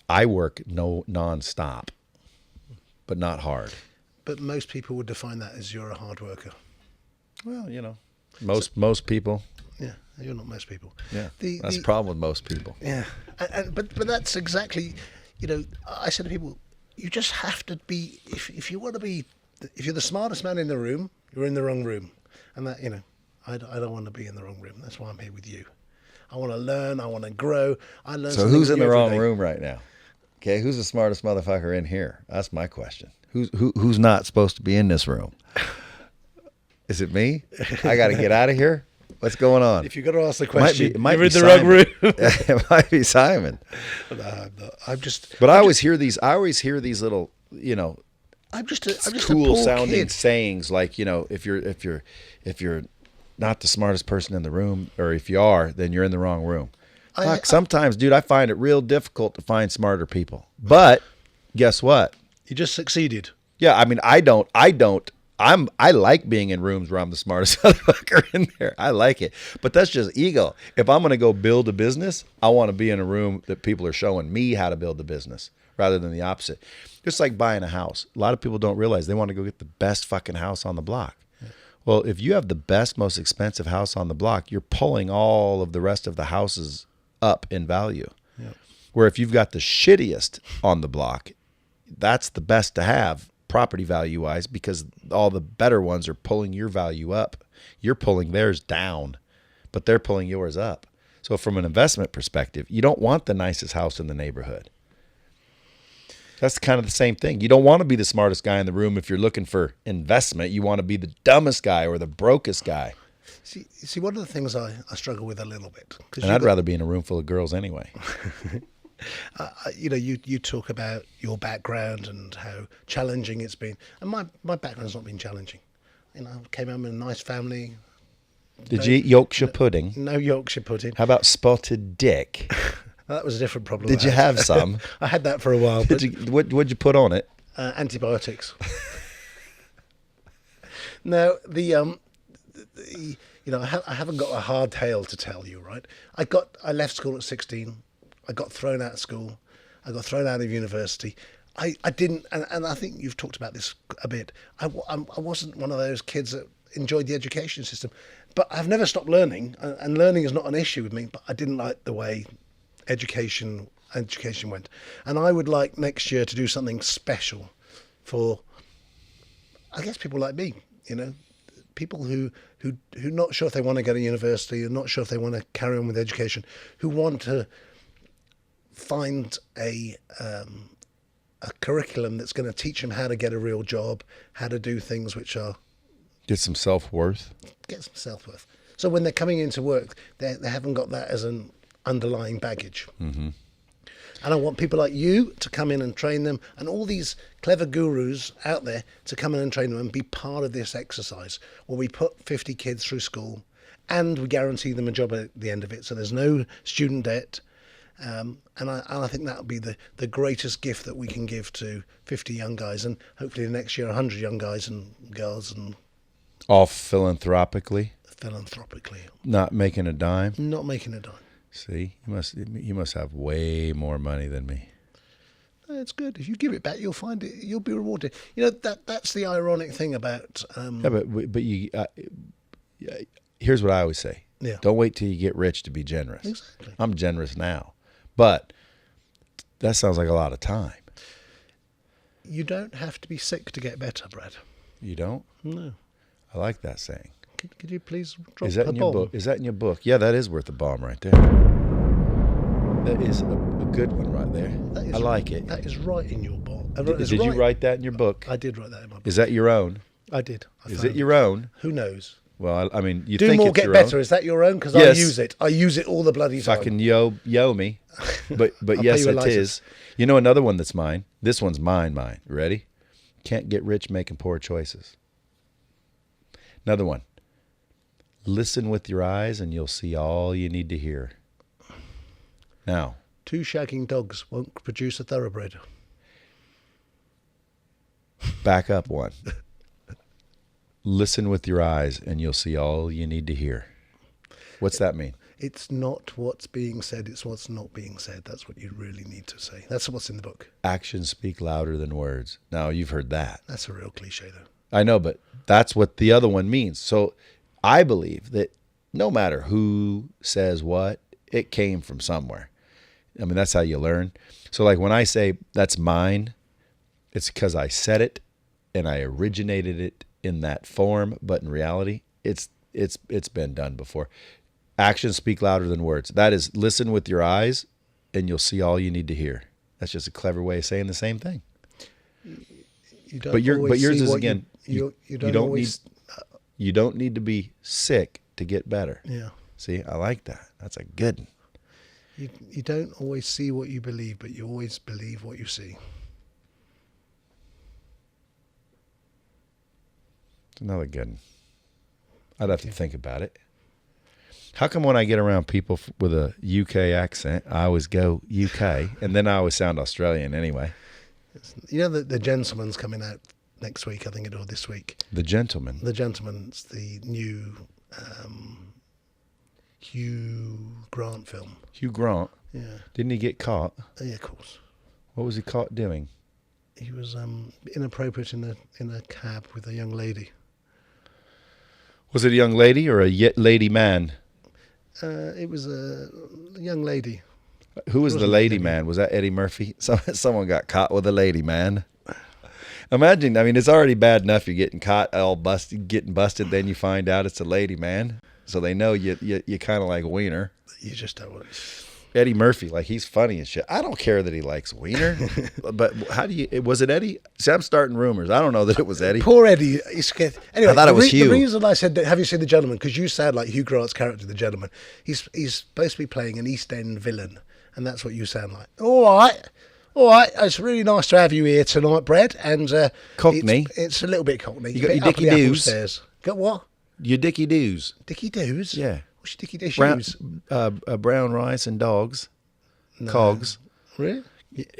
I work non-stop, but not hard. But most people would define that as you're a hard worker. Well, most people. Yeah, you're not most people. Yeah, that's the problem with most people. Yeah, but that's exactly, I said to people, you just have to be, if you want to be, if you're the smartest man in the room, you're in the wrong room. And that, I don't want to be in the wrong room. That's why I'm here with you. I want to learn. I want to grow. I learn. So who's in the wrong room right now? Okay, who's the smartest motherfucker in here? That's my question. Who's not supposed to be in this room? Is it me? I got to get out of here. What's going on? If you've got to ask the question, it might you're be in the wrong room. It might be Simon. No, I'm just. But I always hear these little, I'm just a cool poor sounding kid. sayings like, if you're not the smartest person in the room, or if you are, then you're in the wrong room. Sometimes, dude, I find it real difficult to find smarter people. But guess what? You just succeeded. Yeah, I mean, I like being in rooms where I'm the smartest motherfucker in there. I like it. But that's just ego. If I'm going to go build a business, I want to be in a room that people are showing me how to build the business rather than the opposite. Just like buying a house. A lot of people don't realize they want to go get the best fucking house on the block. Yeah. Well, if you have the best, most expensive house on the block, you're pulling all of the rest of the houses up in value. Yeah. Where if you've got the shittiest on the block, that's the best to have property value wise, because all the better ones are pulling your value up. You're pulling theirs down, but they're pulling yours up. So from an investment perspective, you don't want the nicest house in the neighborhood. That's kind of the same thing. You don't want to be the smartest guy in the room if you're looking for investment. You want to be the dumbest guy or the brokest guy. See, one of the things I struggle with a little bit. And I'd rather be in a room full of girls anyway. You talk about your background and how challenging it's been. And my background's not been challenging. I came home in a nice family. Did you eat Yorkshire pudding? No Yorkshire pudding. How about spotted dick? That was a different problem. Did you have some? I had that for a while. But, what'd you put on it? Antibiotics. No, I haven't got a hard tale to tell you, right? I left school at 16. I got thrown out of school. I got thrown out of university. I didn't, and I think you've talked about this a bit. I wasn't one of those kids that enjoyed the education system, but I've never stopped learning, and learning is not an issue with me. But I didn't like the way education went, and I would like next year to do something special for, I guess, people like me. People who not sure if they want to go to university, and not sure if they want to carry on with education, who want to find a curriculum that's going to teach them how to get a real job, how to do things which are Get some self-worth. So when they're coming into work, they haven't got that as an underlying baggage. Mm-hmm. And I want people like you to come in and train them, and all these clever gurus out there to come in and train them and be part of this exercise where we put 50 kids through school and we guarantee them a job at the end of it. So there's no student debt. And I think that would be the greatest gift that we can give to 50 young guys, and hopefully the next year 100 young guys and girls. And all philanthropically? Philanthropically. Not making a dime? Not making a dime. See, you must have way more money than me. It's good. If you give it back, you'll find it. You'll be rewarded. That's the ironic thing about. Yeah, but you. Here's what I always say. Yeah. Don't wait till you get rich to be generous. Exactly. I'm generous now, but that sounds like a lot of time. You don't have to be sick to get better, Brad. You don't? No. I like that saying. Could you please drop Is that a in your bomb? book? Is that in your book? Yeah, that is worth a bomb right there. That is a good one right there. I like it. That is right in your book. Did you write that in your book? I did write that in my book. Is that your own? I did. Is it your own? Who knows? Well, I mean, you Do think more, it's get your better. own. Is that your own? Because Yes. I use it. I use it all the bloody time. Fucking yo me. But I'll yes, pay you a it license. is. You know another one that's mine? This one's mine. Ready? Can't get rich making poor choices. Another one. Listen with your eyes and you'll see all you need to hear. Now. 2 shagging dogs won't produce a thoroughbred. Back up one. Listen with your eyes and you'll see all you need to hear. What's that mean? It's not what's being said, it's what's not being said. That's what you really need to say. That's what's in the book. Actions speak louder than words. Now, you've heard that. That's a real cliche, though. I know, but that's what the other one means. So I believe that no matter who says what, it came from somewhere. I mean, that's how you learn. So like when I say that's mine, it's because I said it and I originated it in that form, but in reality, it's been done before. Actions speak louder than words. That is, listen with your eyes and you'll see all you need to hear. That's just a clever way of saying the same thing. But yours is again, you don't need to be sick to get better. Yeah. See, I like that. That's a good one. You don't always see what you believe, but you always believe what you see. It's another good one. I'd have to think about it. How come when I get around people with a UK accent, I always go UK, and then I always sound Australian anyway? You know the Gentleman's coming out next week, I think it or this week. The Gentleman. The Gentleman's the new Hugh Grant film. Hugh Grant? Yeah. Didn't he get caught? Yeah, of course. What was he caught doing? He was inappropriate in a cab with a young lady. Was it a young lady or a lady man? It was a young lady. Who was the lady man? Was that Eddie Murphy? Someone got caught with a lady man. Imagine, I mean, it's already bad enough you're getting caught all busted, getting busted, then you find out it's a lady, man. So they know you kind of like wiener. You just don't want Eddie Murphy, like he's funny and shit. I don't care that he likes wiener, but how do you? Was it Eddie? See, I'm starting rumers. I don't know that it was Eddie. Poor Eddie. He's scared. Anyway, I thought it was Hugh. The reason I said, have you seen The Gentleman? Because you sound like Hugh Grant's character, The Gentleman. He's supposed to be playing an East End villain, and that's what you sound like. All right. It's really nice to have you here tonight, Brad. And Cockney. It's a little bit Cockney. You got your Dickie Doos. Got what? Your Dickie Doos. Dickie Doos? Yeah. What's your Dickie Doos Brown, shoes? brown rice and dogs. No. Cogs. Really?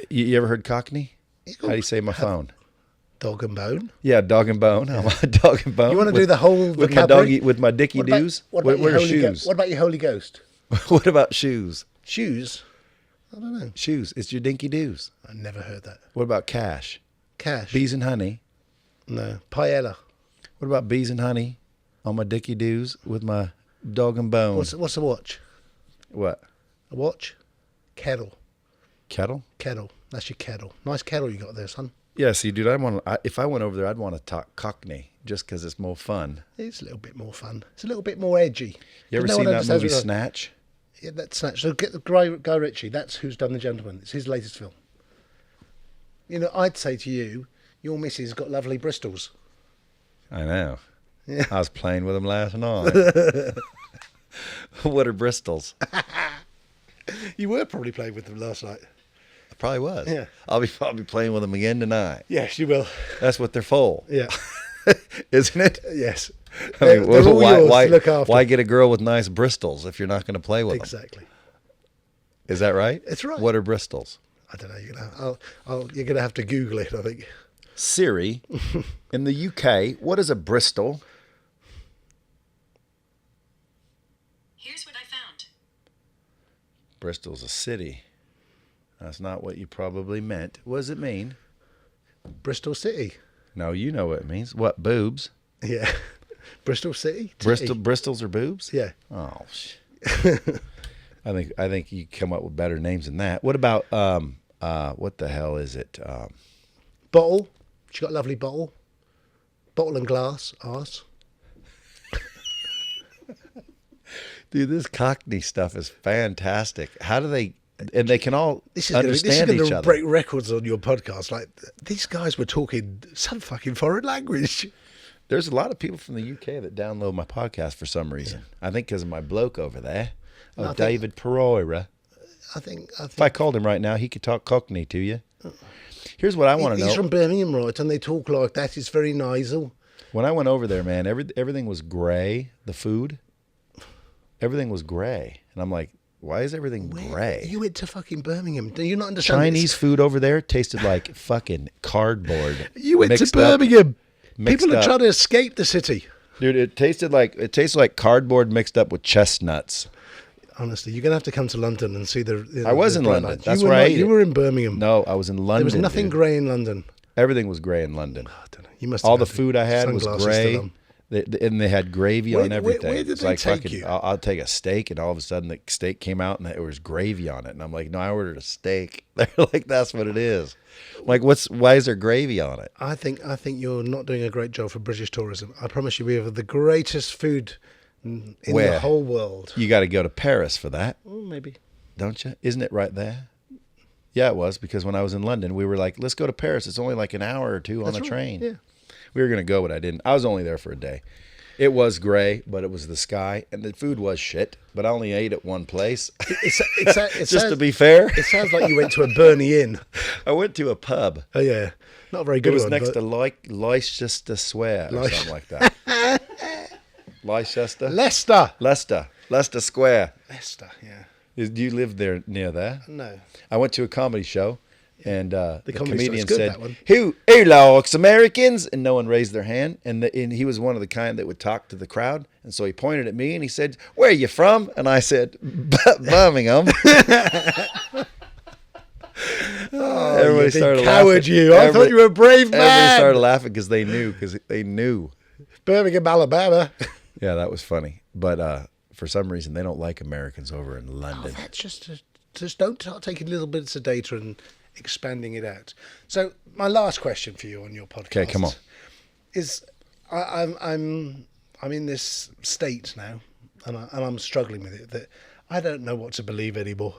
You ever heard Cockney? How do you say my phone? Dog and bone? Yeah, dog and bone. I'm a dog and bone. You want to do the whole with my vocabulary? doggy, with my Dickie Doos? What about What are shoes? What about your Holy Ghost? What about shoes? Shoes? I don't know. Shoes. It's your Dinky Doos. I never heard that. What about cash? Cash? Bees and honey. No. Paella. What about bees and honey on my Dickie Doos with my dog and bone? What's a watch? What? A watch? Kettle. Kettle? Kettle. That's your kettle. Nice kettle you got there, son. Yeah, see, dude, if I went over there, I'd want to talk Cockney just because it's more fun. It's a little bit more fun. It's a little bit more edgy. You ever No seen one that understands movie what- Snatch? Yeah, that's Snatch. So get the Guy Ritchie. That's who's done The Gentleman. It's his latest film. You know, I'd say to you, your missus has got lovely Bristols. I know. Yeah. I was playing with them last night. What are Bristols? You were probably playing with them last night. I probably was. Yeah. I'll be playing with them again tonight. Yes, you will. That's what they're for. Yeah. Isn't it? Yes. I mean, They're all yours to look after. why get a girl with nice Bristols if you're not going to play with them? Exactly. Is that right? It's right. What are Bristols? I don't know. You're gonna have to Google it. I think. Siri, in the UK, what is a Bristol? Here's what I found. Bristol's a city. That's not what you probably meant. What does it mean? Bristol City. No, you know what it means. What, boobs? Yeah. Bristol City. Bristols are boobs? Yeah. Oh, I think you come up with better names than that. What about what the hell is it? Bottle. She got a lovely bottle. Bottle and glass. Arse. Dude, this Cockney stuff is fantastic. How do they? And they can all understand this each is gonna other. break records on your podcast. Like these guys were talking some fucking foreign language. There's a lot of people from the UK that download my podcast for some reason. I think because of my bloke over there, David Pereira. I think. If I called him right now, he could talk Cockney to you. Here's what I want to know. He's from Birmingham, right? And they talk like that. It's very nasal. When I went over there, man, everything was gray. The food, everything was gray, and I'm like, why is everything gray? You went to fucking Birmingham. Do you not understand? Chinese food over there tasted like fucking cardboard. You went to mixed up- Birmingham. mixed People are up. trying to escape the city. Dude, it tasted like cardboard mixed up with chestnuts. Honestly, you're gonna have to come to London and see the. I was the in bright London. lights. That's you were where I not- ate You it. were in Birmingham. No, I was in London. There was nothing dude. grey in London. Everything was gray in London. I don't know. You must. All have the had food I had was sunglasses gray. still on. And they had gravy on everything. Where did It's they like take fucking, you? I'll take a steak, and all of a sudden the steak came out, and there was gravy on it. And I'm like, no, I ordered a steak. They're like, that's what it is. I'm like, why is there gravy on it? I think you're not doing a great job for British tourism. I promise you, we have the greatest food in Where? the whole world. You got to go to Paris for that, Maybe. don't you? Isn't it right there? Yeah, it was, because when I was in London, we were like, let's go to Paris. It's only like an hour or two on That's a right, train. yeah. We were going to go, but I didn't. I was only there for a day. It was gray, but it was the sky, and the food was shit, but I only ate at one place. It Just sounds, to be fair, it sounds like you went to a Bernie Inn. I went to a pub. Oh yeah, not a very It good was one. next but to Leicester Square or Leic- something like that. Leicester? Leicester. Square. Leicester. Yeah. Do you live there near there? No. I went to a comedy show, and the comedy comedian show's good, said, that one. who likes Americans? And no one raised their hand. And he was one of the kind that would talk to the crowd. And so he pointed at me and he said, where are you from? And I said, Birmingham. Everybody started coward laughing. you. I thought you were a brave man. Everybody started laughing because they knew. Birmingham, Alabama. Yeah, that was funny. But for some reason, they don't like Americans over in London. That's just don't start taking little bits of data and expanding it out. So my last question for you on your podcast. Okay, come on. Is I'm in this state now, and I'm struggling with it, that I don't know what to believe anymore.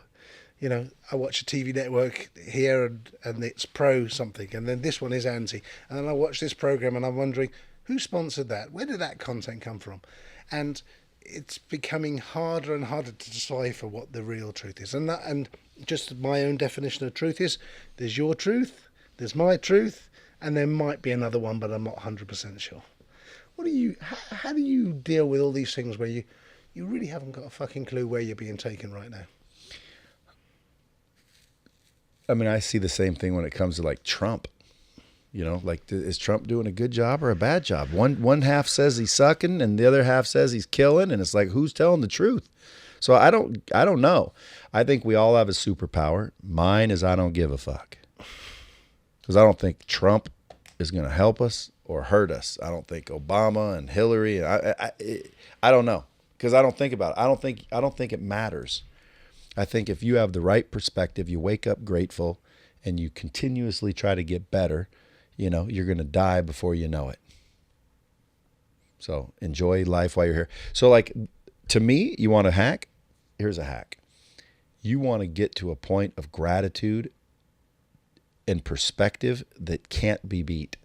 You know, I watch a TV network here and it's pro something, and then this one is anti, and then I watch this program and I'm wondering who sponsored that, where did that content come from, and it's becoming harder and harder to decipher what the real truth is. And just my own definition of truth is, there's your truth, there's my truth, and there might be another one, but I'm not 100% sure. How do you deal with all these things where you really haven't got a fucking clue where you're being taken right now? I mean, I see the same thing when it comes to like Trump. You know, like, is Trump doing a good job or a bad job? One half says he's sucking and the other half says he's killing, and it's like, who's telling the truth? So I don't know. I think we all have a superpower. Mine is I don't give a fuck. Because I don't think Trump is going to help us or hurt us. I don't think Obama and Hillary. I don't know, because I don't think about it. I don't think it matters. I think if you have the right perspective, you wake up grateful, and you continuously try to get better, you know, you're going to die before you know it. So enjoy life while you're here. So like, to me, you want a hack? Here's a hack. You want to get to a point of gratitude and perspective that can't be beat.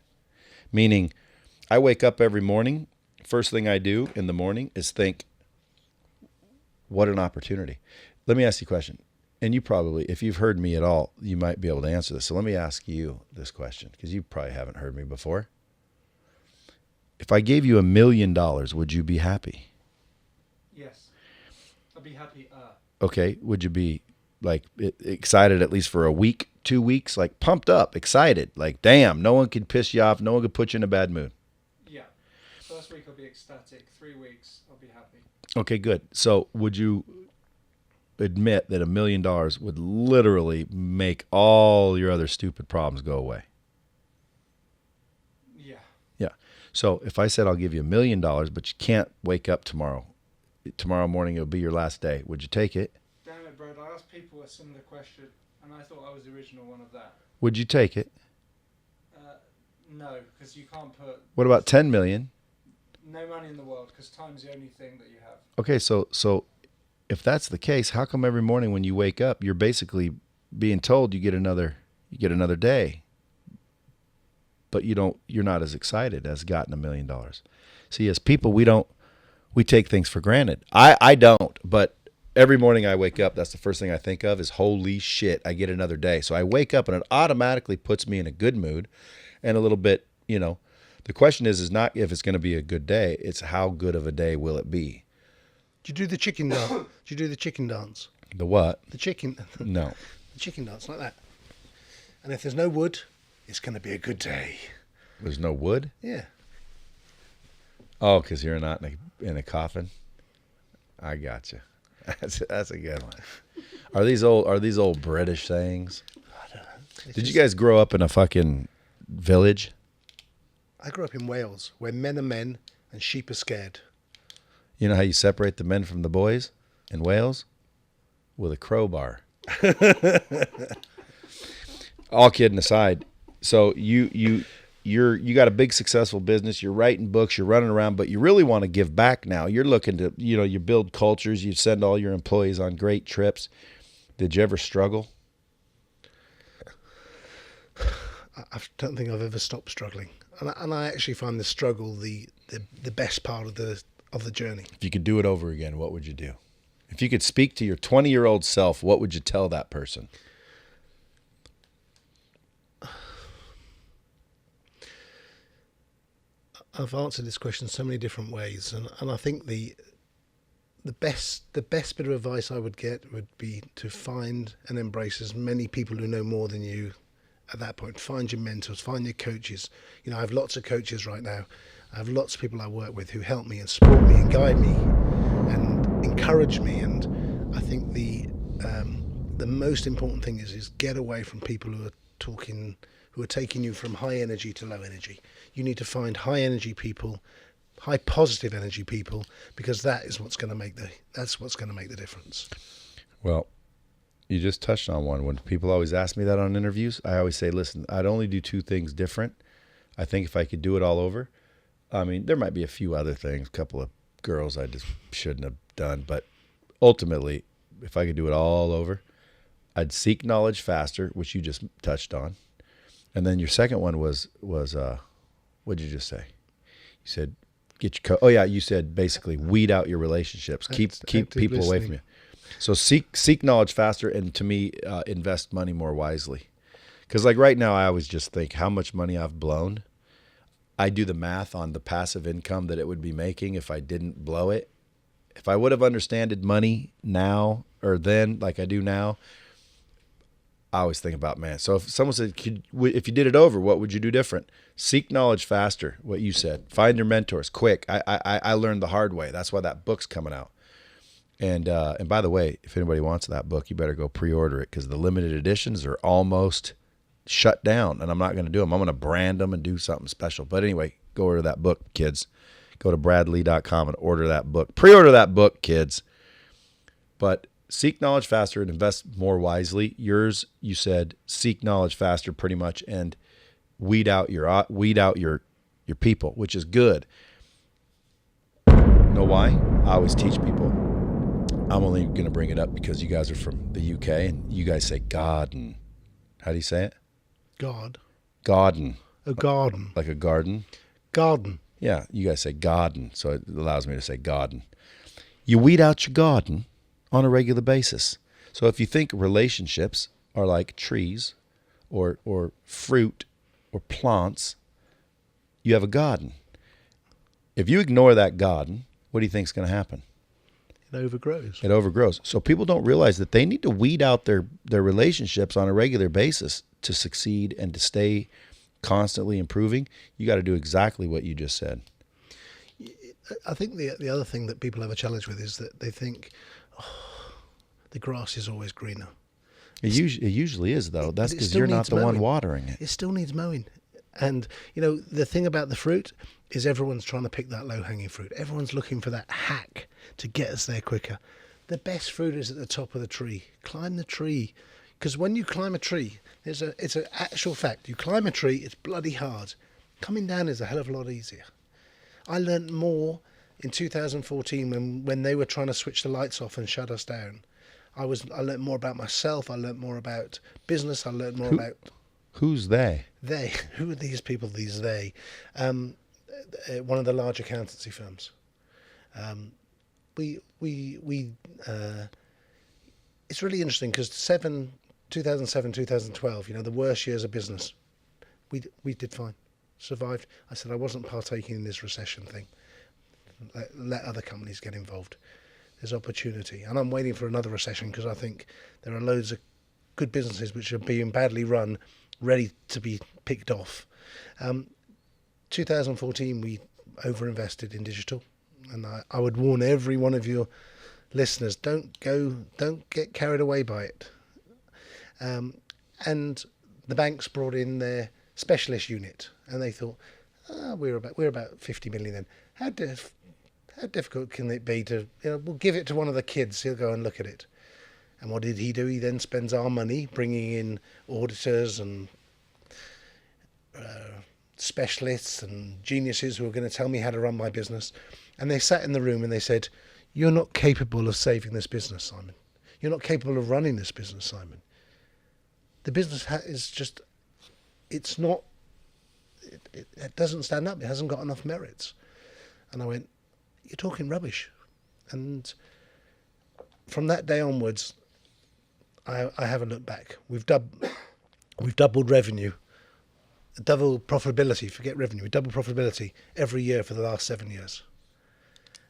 Meaning, I wake up every morning, first thing I do in the morning is think, what an opportunity. Let me ask you a question. And you probably, if you've heard me at all, you might be able to answer this. So let me ask you this question, because you probably haven't heard me before. If I gave you $1 million, would you be happy? Yes. I'd be happy. Okay. Would you be like excited at least for a week, 2 weeks, like pumped up, excited, like, damn, no one could piss you off. No one could put you in a bad mood. Yeah. First week I'll be ecstatic. 3 weeks I'll be happy. Okay, good. So would you admit that $1 million would literally make all your other stupid problems go away? Yeah. Yeah. So if I said I'll give you $1 million, but you can't wake up tomorrow morning it'll be your last day, would you take it? Damn it, Brad. I asked people a similar question, and I thought I was the original one of that. Would you take it? No, because you can't put... What about 10 million? No money in the world, because time's the only thing that you have. Okay, so if that's the case, how come every morning when you wake up, you're basically being told you get another day, but you're not as excited as gotten $1 million. See, as people, we take things for granted. I don't, but every morning I wake up, that's the first thing I think of is, holy shit, I get another day. So I wake up and it automatically puts me in a good mood and a little bit, you know, the question is not if it's going to be a good day, it's how good of a day will it be? Do you do the chicken dance? Do you do the chicken dance? The what? The chicken. No. The chicken dance, like that. And if there's no wood, it's going to be a good day. There's no wood? Yeah. Oh, because you're not in a coffin? I got you. That's a good one. Are these old British sayings? I don't know. Did you guys grow up in a fucking village? I grew up in Wales, where men are men and sheep are scared. You know how you separate the men from the boys in Wales? With a crowbar. All kidding aside, so you got a big successful business, you're writing books, you're running around, but you really want to give back now. You're looking to, you build cultures, you send all your employees on great trips. Did you ever struggle? I don't think I've ever stopped struggling. And I actually find the struggle the best part of the journey. If you could do it over again, what would you do? If you could speak to your 20-year-old self, what would you tell that person? I've answered this question so many different ways, and I think the best bit of advice I would get would be to find and embrace as many people who know more than you at that point. Find your mentors, find your coaches. I have lots of coaches right now. I have lots of people I work with who help me and support me and guide me and encourage me. And I think the most important thing is get away from people who are taking you from high energy to low energy. You need to find high energy people, high positive energy people, because that's what's going to make the difference. Well, You just touched on one. When people always ask me that on interviews, I always say, listen, I'd only do two things different. I think if I could do it all over, I mean, there might be a few other things, a couple of girls I just shouldn't have done, but ultimately, if I could do it all over, I'd seek knowledge faster, which you just touched on. And then your second one was what did you just say? You said you said basically weed out your relationships. Keep people away from you. So seek knowledge faster, and to me, invest money more wisely. Because like right now, I always just think how much money I've blown. I do the math on the passive income that it would be making if I didn't blow it. If I would have understood money now or then like I do now, I always think about, man. So if someone said, if you did it over, what would you do different? Seek knowledge faster, what you said. Find your mentors quick. I learned the hard way. That's why that book's coming out. And by the way, if anybody wants that book, you better go pre-order it because the limited editions are almost shut down, and I'm not going to do them. I'm going to brand them and do something special. But anyway, go order that book, kids. Go to bradlee.com and order that book. Pre-order that book, kids. But seek knowledge faster and invest more wisely. Yours, you said, seek knowledge faster pretty much and weed out your people, which is good. You know why? I always teach people. I'm only going to bring it up because you guys are from the UK and you guys say God and how do you say it? Garden. A garden. Like a garden? Garden. Yeah, you guys say garden, so it allows me to say garden. You weed out your garden on a regular basis. So if you think relationships are like trees or fruit or plants, you have a garden. If you ignore that garden, what do you think is going to happen? It overgrows. It overgrows. So people don't realize that they need to weed out their relationships on a regular basis to succeed and to stay constantly improving. You got to do exactly what you just said. I think the other thing that people have a challenge with is that they think, the grass is always greener. It usually is, though. That's because you're not the one watering it. It still needs mowing. And, the thing about the fruit is everyone's trying to pick that low-hanging fruit. Everyone's looking for that hack to get us there quicker. The best fruit is at the top of the tree. Climb the tree. Because when you climb a tree, it's an actual fact. You climb a tree, it's bloody hard. Coming down is a hell of a lot easier. I learnt more in 2014 when they were trying to switch the lights off and shut us down. I learnt more about myself. I learnt more about business. I learnt more about... Who's they? They. Who are these people, these they? One of the large accountancy firms. It's really interesting because 2007, 2012, the worst years of business, we did fine, survived. I said I wasn't partaking in this recession thing. Let other companies get involved. There's opportunity, and I'm waiting for another recession because I think there are loads of good businesses which are being badly run, ready to be picked off. 2014, we overinvested in digital, and I would warn every one of your listeners: don't get carried away by it. And the banks brought in their specialist unit, and they thought, we're about 50 million in. How difficult can it be to, we'll give it to one of the kids, he'll go and look at it. And what did he do? He then spends our money bringing in auditors and specialists and geniuses who are going to tell me how to run my business. And they sat in the room and they said, you're not capable of saving this business, Simon. You're not capable of running this business, Simon. The business is just, it doesn't stand up. It hasn't got enough merits. And I went, you're talking rubbish. And from that day onwards, I haven't looked back. We've doubled revenue, double profitability. Forget revenue. We doubled profitability every year for the last 7 years.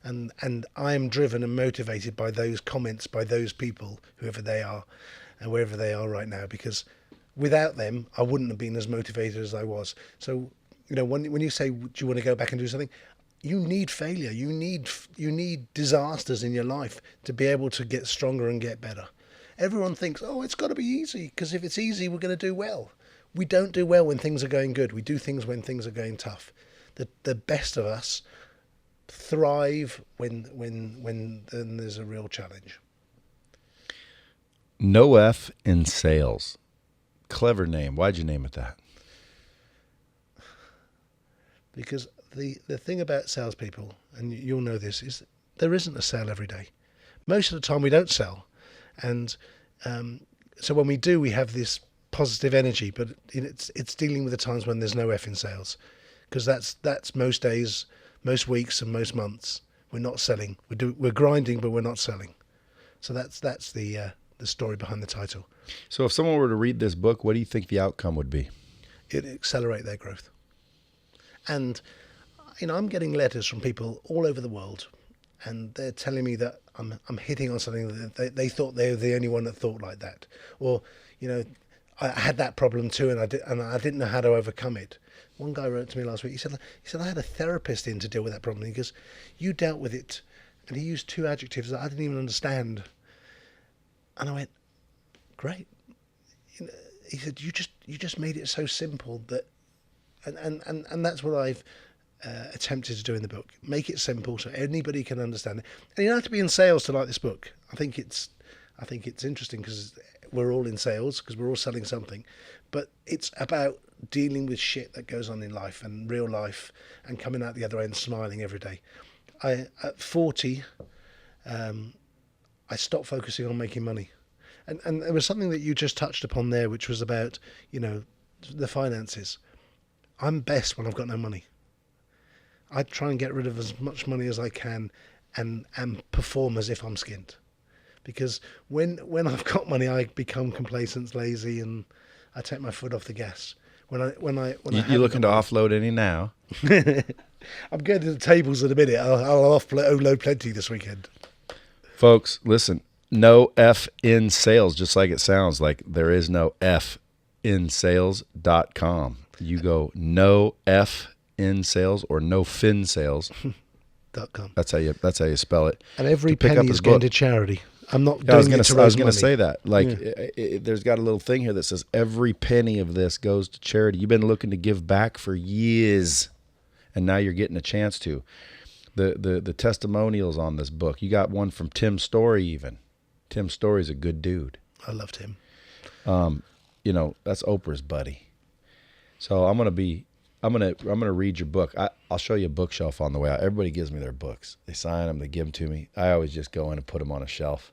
And I am driven and motivated by those comments, by those people, whoever they are, and wherever they are right now. Because without them, I wouldn't have been as motivated as I was. So, when you say, do you want to go back and do something? You need failure. You need disasters in your life to be able to get stronger and get better. Everyone thinks, it's got to be easy, because if it's easy, we're going to do well. We don't do well when things are going good. We do things when things are going tough. The best of us thrive when there's a real challenge. No F in sales. Clever name. Why'd you name it that? Because the thing about salespeople, and you'll know this, is there isn't a sale every day. Most of the time we don't sell. And so when we do, we have this positive energy, but it's dealing with the times when there's no F in sales. Because that's most days, most weeks and most months. We're not selling. We're grinding, but we're not selling. So that's the story behind the title. So if someone were to read this book, what do you think the outcome would be? It'd accelerate their growth. And I'm getting letters from people all over the world, and they're telling me that I'm hitting on something that they thought they were the only one that thought like that, or I had that problem too, and I didn't know how to overcome it. One guy wrote to me last week. He said I had a therapist in to deal with that problem. He goes, you dealt with it, and he used 2 adjectives that I didn't even understand. And I went, great. He said, you just made it so simple that, and that's what I've attempted to do in the book. Make it simple so anybody can understand it. And you don't have to be in sales to like this book. I think it's interesting because we're all in sales because we're all selling something, but it's about dealing with shit that goes on in life and real life and coming out the other end smiling every day. At 40, I stopped focusing on making money. And there was something that you just touched upon there, which was about, the finances. I'm best when I've got no money. I try and get rid of as much money as I can and perform as if I'm skint. Because when I've got money, I become complacent, lazy, and I take my foot off the gas. You looking to offload any now? I'm going to the tables in a minute. I'll offload plenty this weekend. Folks, listen. No F in sales, just like it sounds. Like there is no F in sales.com. You go no F in sales or no fin sales.com. That's how you spell it. And every penny is going to charity. I'm not doing it to raise money. I was going to say that. There's got a little thing here that says every penny of this goes to charity. You've been looking to give back for years, and now you're getting a chance to. The testimonials on this book. You got one from Tim Story even. Tim Story's a good dude. I loved him. That's Oprah's buddy. So I'm gonna read your book. I'll show you a bookshelf on the way out. Everybody gives me their books. They sign them. They give them to me. I always just go in and put them on a shelf.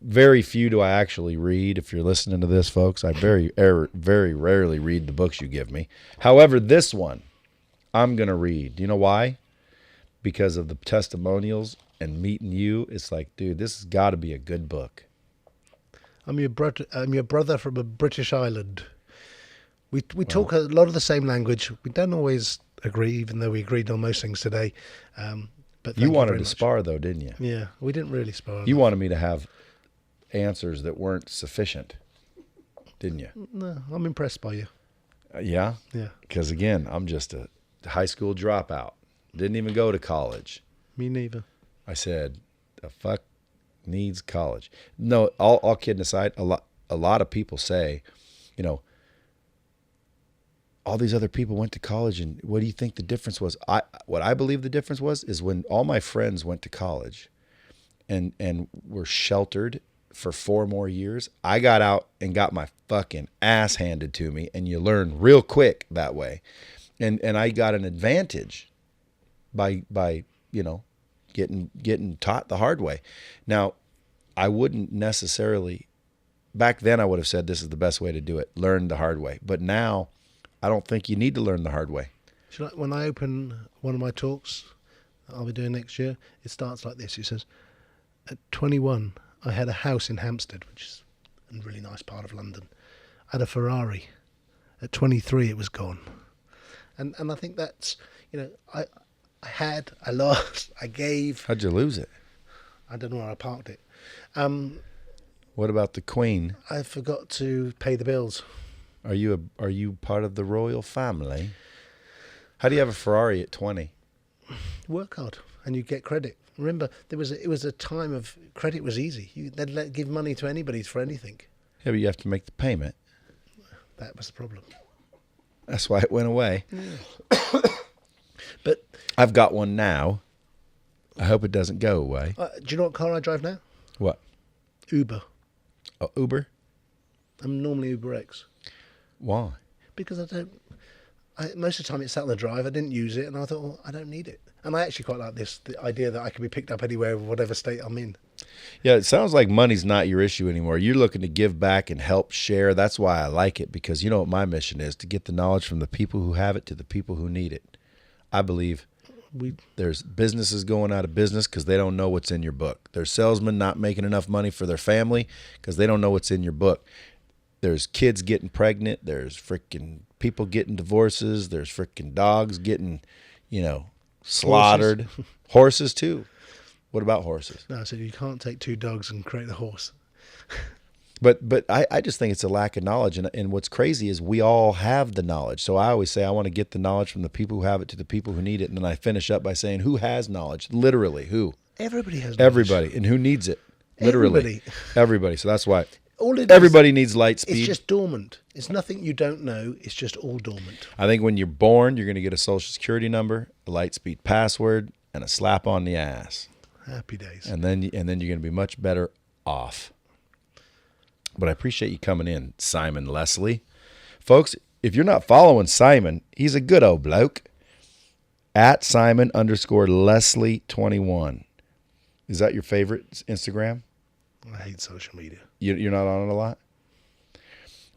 Very few do I actually read. If you're listening to this, folks, I very rarely read the books you give me. However, this one I'm gonna read. Do you know why? Because of the testimonials and meeting you. It's like, dude, this has got to be a good book. I'm your brother from a British island. We talk a lot of the same language. We don't always agree, even though we agreed on most things today. But you wanted to spar, though, didn't you? Yeah, we didn't really spar. You wanted me to have answers that weren't sufficient, didn't you? No, I'm impressed by you. Yeah? Yeah. Because, again, I'm just a high school dropout. Didn't even go to college. Me neither. I said, the fuck needs college? No, all kidding aside, a lot of people say, all these other people went to college, and what do you think the difference was? What I believe the difference was is when all my friends went to college and were sheltered for 4 more years, I got out and got my fucking ass handed to me, and you learn real quick that way. And I got an advantage by getting taught the hard way. Now, I wouldn't necessarily, back then I would have said this is the best way to do it, learn the hard way. But now I don't think you need to learn the hard way. When I open one of my talks I'll be doing next year, it starts like this. It says, at 21, I had a house in Hampstead, which is a really nice part of London. I had a Ferrari. At 23, it was gone. And I think that's, I lost, I gave. How'd you lose it? I don't know where I parked it. What about the Queen? I forgot to pay the bills. Are you part of the royal family? How do you have a Ferrari at 20? Work hard and you get credit. Remember, it was a time of credit was easy. They'd give money to anybody for anything. Yeah, but you have to make the payment. That was the problem. That's why it went away. Yeah. But I've got one now. I hope it doesn't go away. Do you know what car I drive now? What? Uber. Uber? I'm normally Uber X Why? because most of the time it's sat on the drive. I didn't use it, and I thought, well, I don't need it. And I actually quite like the idea that I can be picked up anywhere, whatever state I'm in. Yeah, it sounds like money's not your issue anymore. You're looking to give back and help share. That's why I like it, because you know what my mission is, to get the knowledge from the people who have it to the people who need it. I believe there's businesses going out of business because they don't know what's in your book. There's salesmen not making enough money for their family because they don't know what's in your book. There's kids getting pregnant. There's freaking people getting divorces. There's freaking dogs getting, slaughtered. Horses too. What about horses? No, so you can't take two dogs and create a horse. But I just think it's a lack of knowledge. And what's crazy is we all have the knowledge. So I always say I want to get the knowledge from the people who have it to the people who need it. And then I finish up by saying, who has knowledge? Literally, who? Everybody has knowledge. Everybody. And who needs it? Literally. Everybody. So that's why everybody needs light speed. It's just dormant. It's nothing you don't know. It's just all dormant. I think when you're born, you're going to get a social security number, a light speed password, and a slap on the ass. Happy days. And then you're going to be much better off. But I appreciate you coming in, Simon Leslie. Folks, if you're not following Simon, he's a good old bloke. At Simon_Leslie21. Is that your favorite Instagram? I hate social media. You're not on it a lot?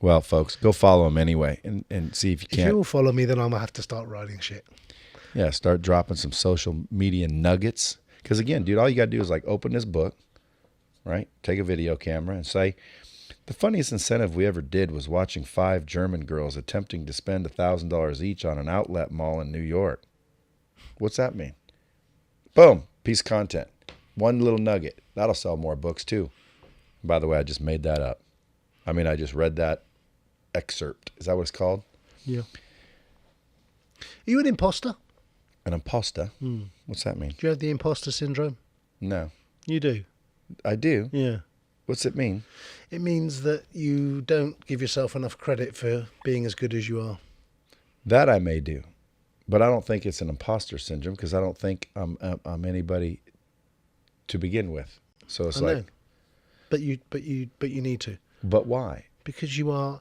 Well, folks, go follow him anyway and see if you If can. you'll follow me, then I'm going to have to start writing shit. Yeah, start dropping some social media nuggets. Because again, dude, all you got to do is like open this book, right? Take a video camera and say, the funniest incentive we ever did was watching 5 German girls attempting to spend $1,000 each on an outlet mall in New York. What's that mean? Boom, piece of content. One little nugget. That'll sell more books too. By the way, I just made that up. I just read that excerpt. Is that what it's called? Yeah. Are you an imposter? An imposter? What's that mean? Do you have the imposter syndrome? No. You do. I do? Yeah. What's it mean? It means that you don't give yourself enough credit for being as good as you are. That I may do. But I don't think it's an imposter syndrome because I don't think I'm anybody to begin with. So it's I know. like, But you need to, but why? because you are,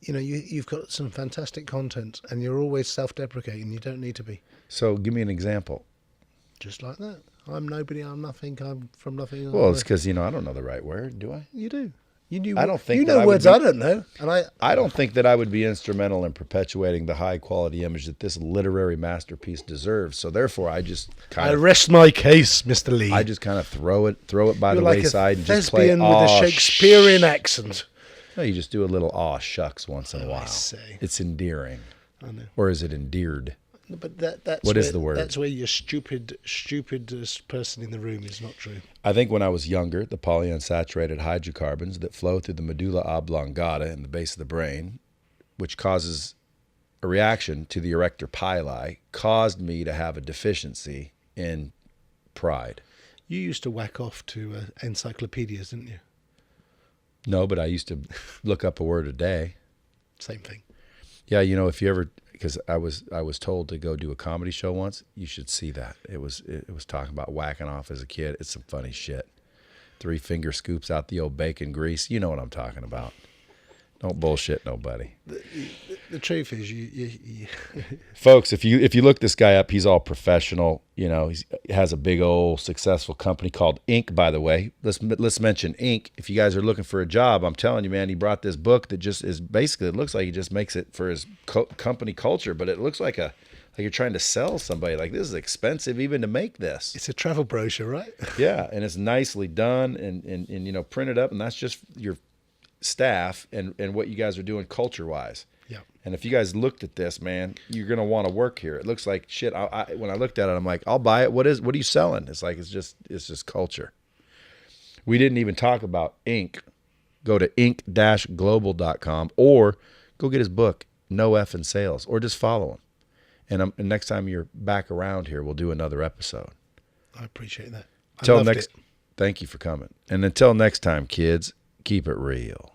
you've got some fantastic content and you're always self-deprecating. You don't need to be. So give me an example. Just like that. I'm nobody. I'm nothing. I'm from nothing. Well, it's because, I don't know the right word, do I? You do. You knew. I don't think you that know I would words be- I don't know, and I don't think that I would be instrumental in perpetuating the high quality image that this literary masterpiece deserves. So therefore, I just I kind of rest my case, Mr. Lee. I just kind of throw it by You're the like wayside a and just play thespian with a Shakespearean accent. No, you just do a little aw shucks once in a Oh, I while. see. It's endearing. I know. Or is it endeared? But that's What where, is the word? That's where your stupidest person in the room is not true. I think when I was younger, the polyunsaturated hydrocarbons that flow through the medulla oblongata in the base of the brain, which causes a reaction to the erector pili, caused me to have a deficiency in pride. You used to whack off to encyclopedias, didn't you? No, but I used to look up a word a day. Same thing. Yeah, if you ever, because I was told to go do a comedy show once. You should see that. It was talking about whacking off as a kid. It's some funny shit. 3 finger scoops out the old bacon grease. You know what I'm talking about. Don't bullshit nobody. The truth is, you Folks, if you look this guy up, he's all professional. He has a big old successful company called Inc. By the way, let's mention Inc. If you guys are looking for a job, I'm telling you, man, he brought this book that just is basically, it looks like he just makes it for his company culture, but it looks like you're trying to sell somebody. Like, this is expensive even to make this. it's a travel brochure, right? Yeah, and it's nicely done and printed up, and that's just your staff and what you guys are doing culture wise. Yeah. And if you guys looked at this, man, you're gonna want to work here. It looks like shit. When I looked at it, I'm like, I'll buy it. What are you selling? It's like it's just culture. We didn't even talk about Inc. Go to inc-global.com or go get his book, No F in Sales, or just follow him. And next time you're back around here, we'll do another episode. I appreciate that. I loved it. Thank you for coming. And until next time, kids, keep it real.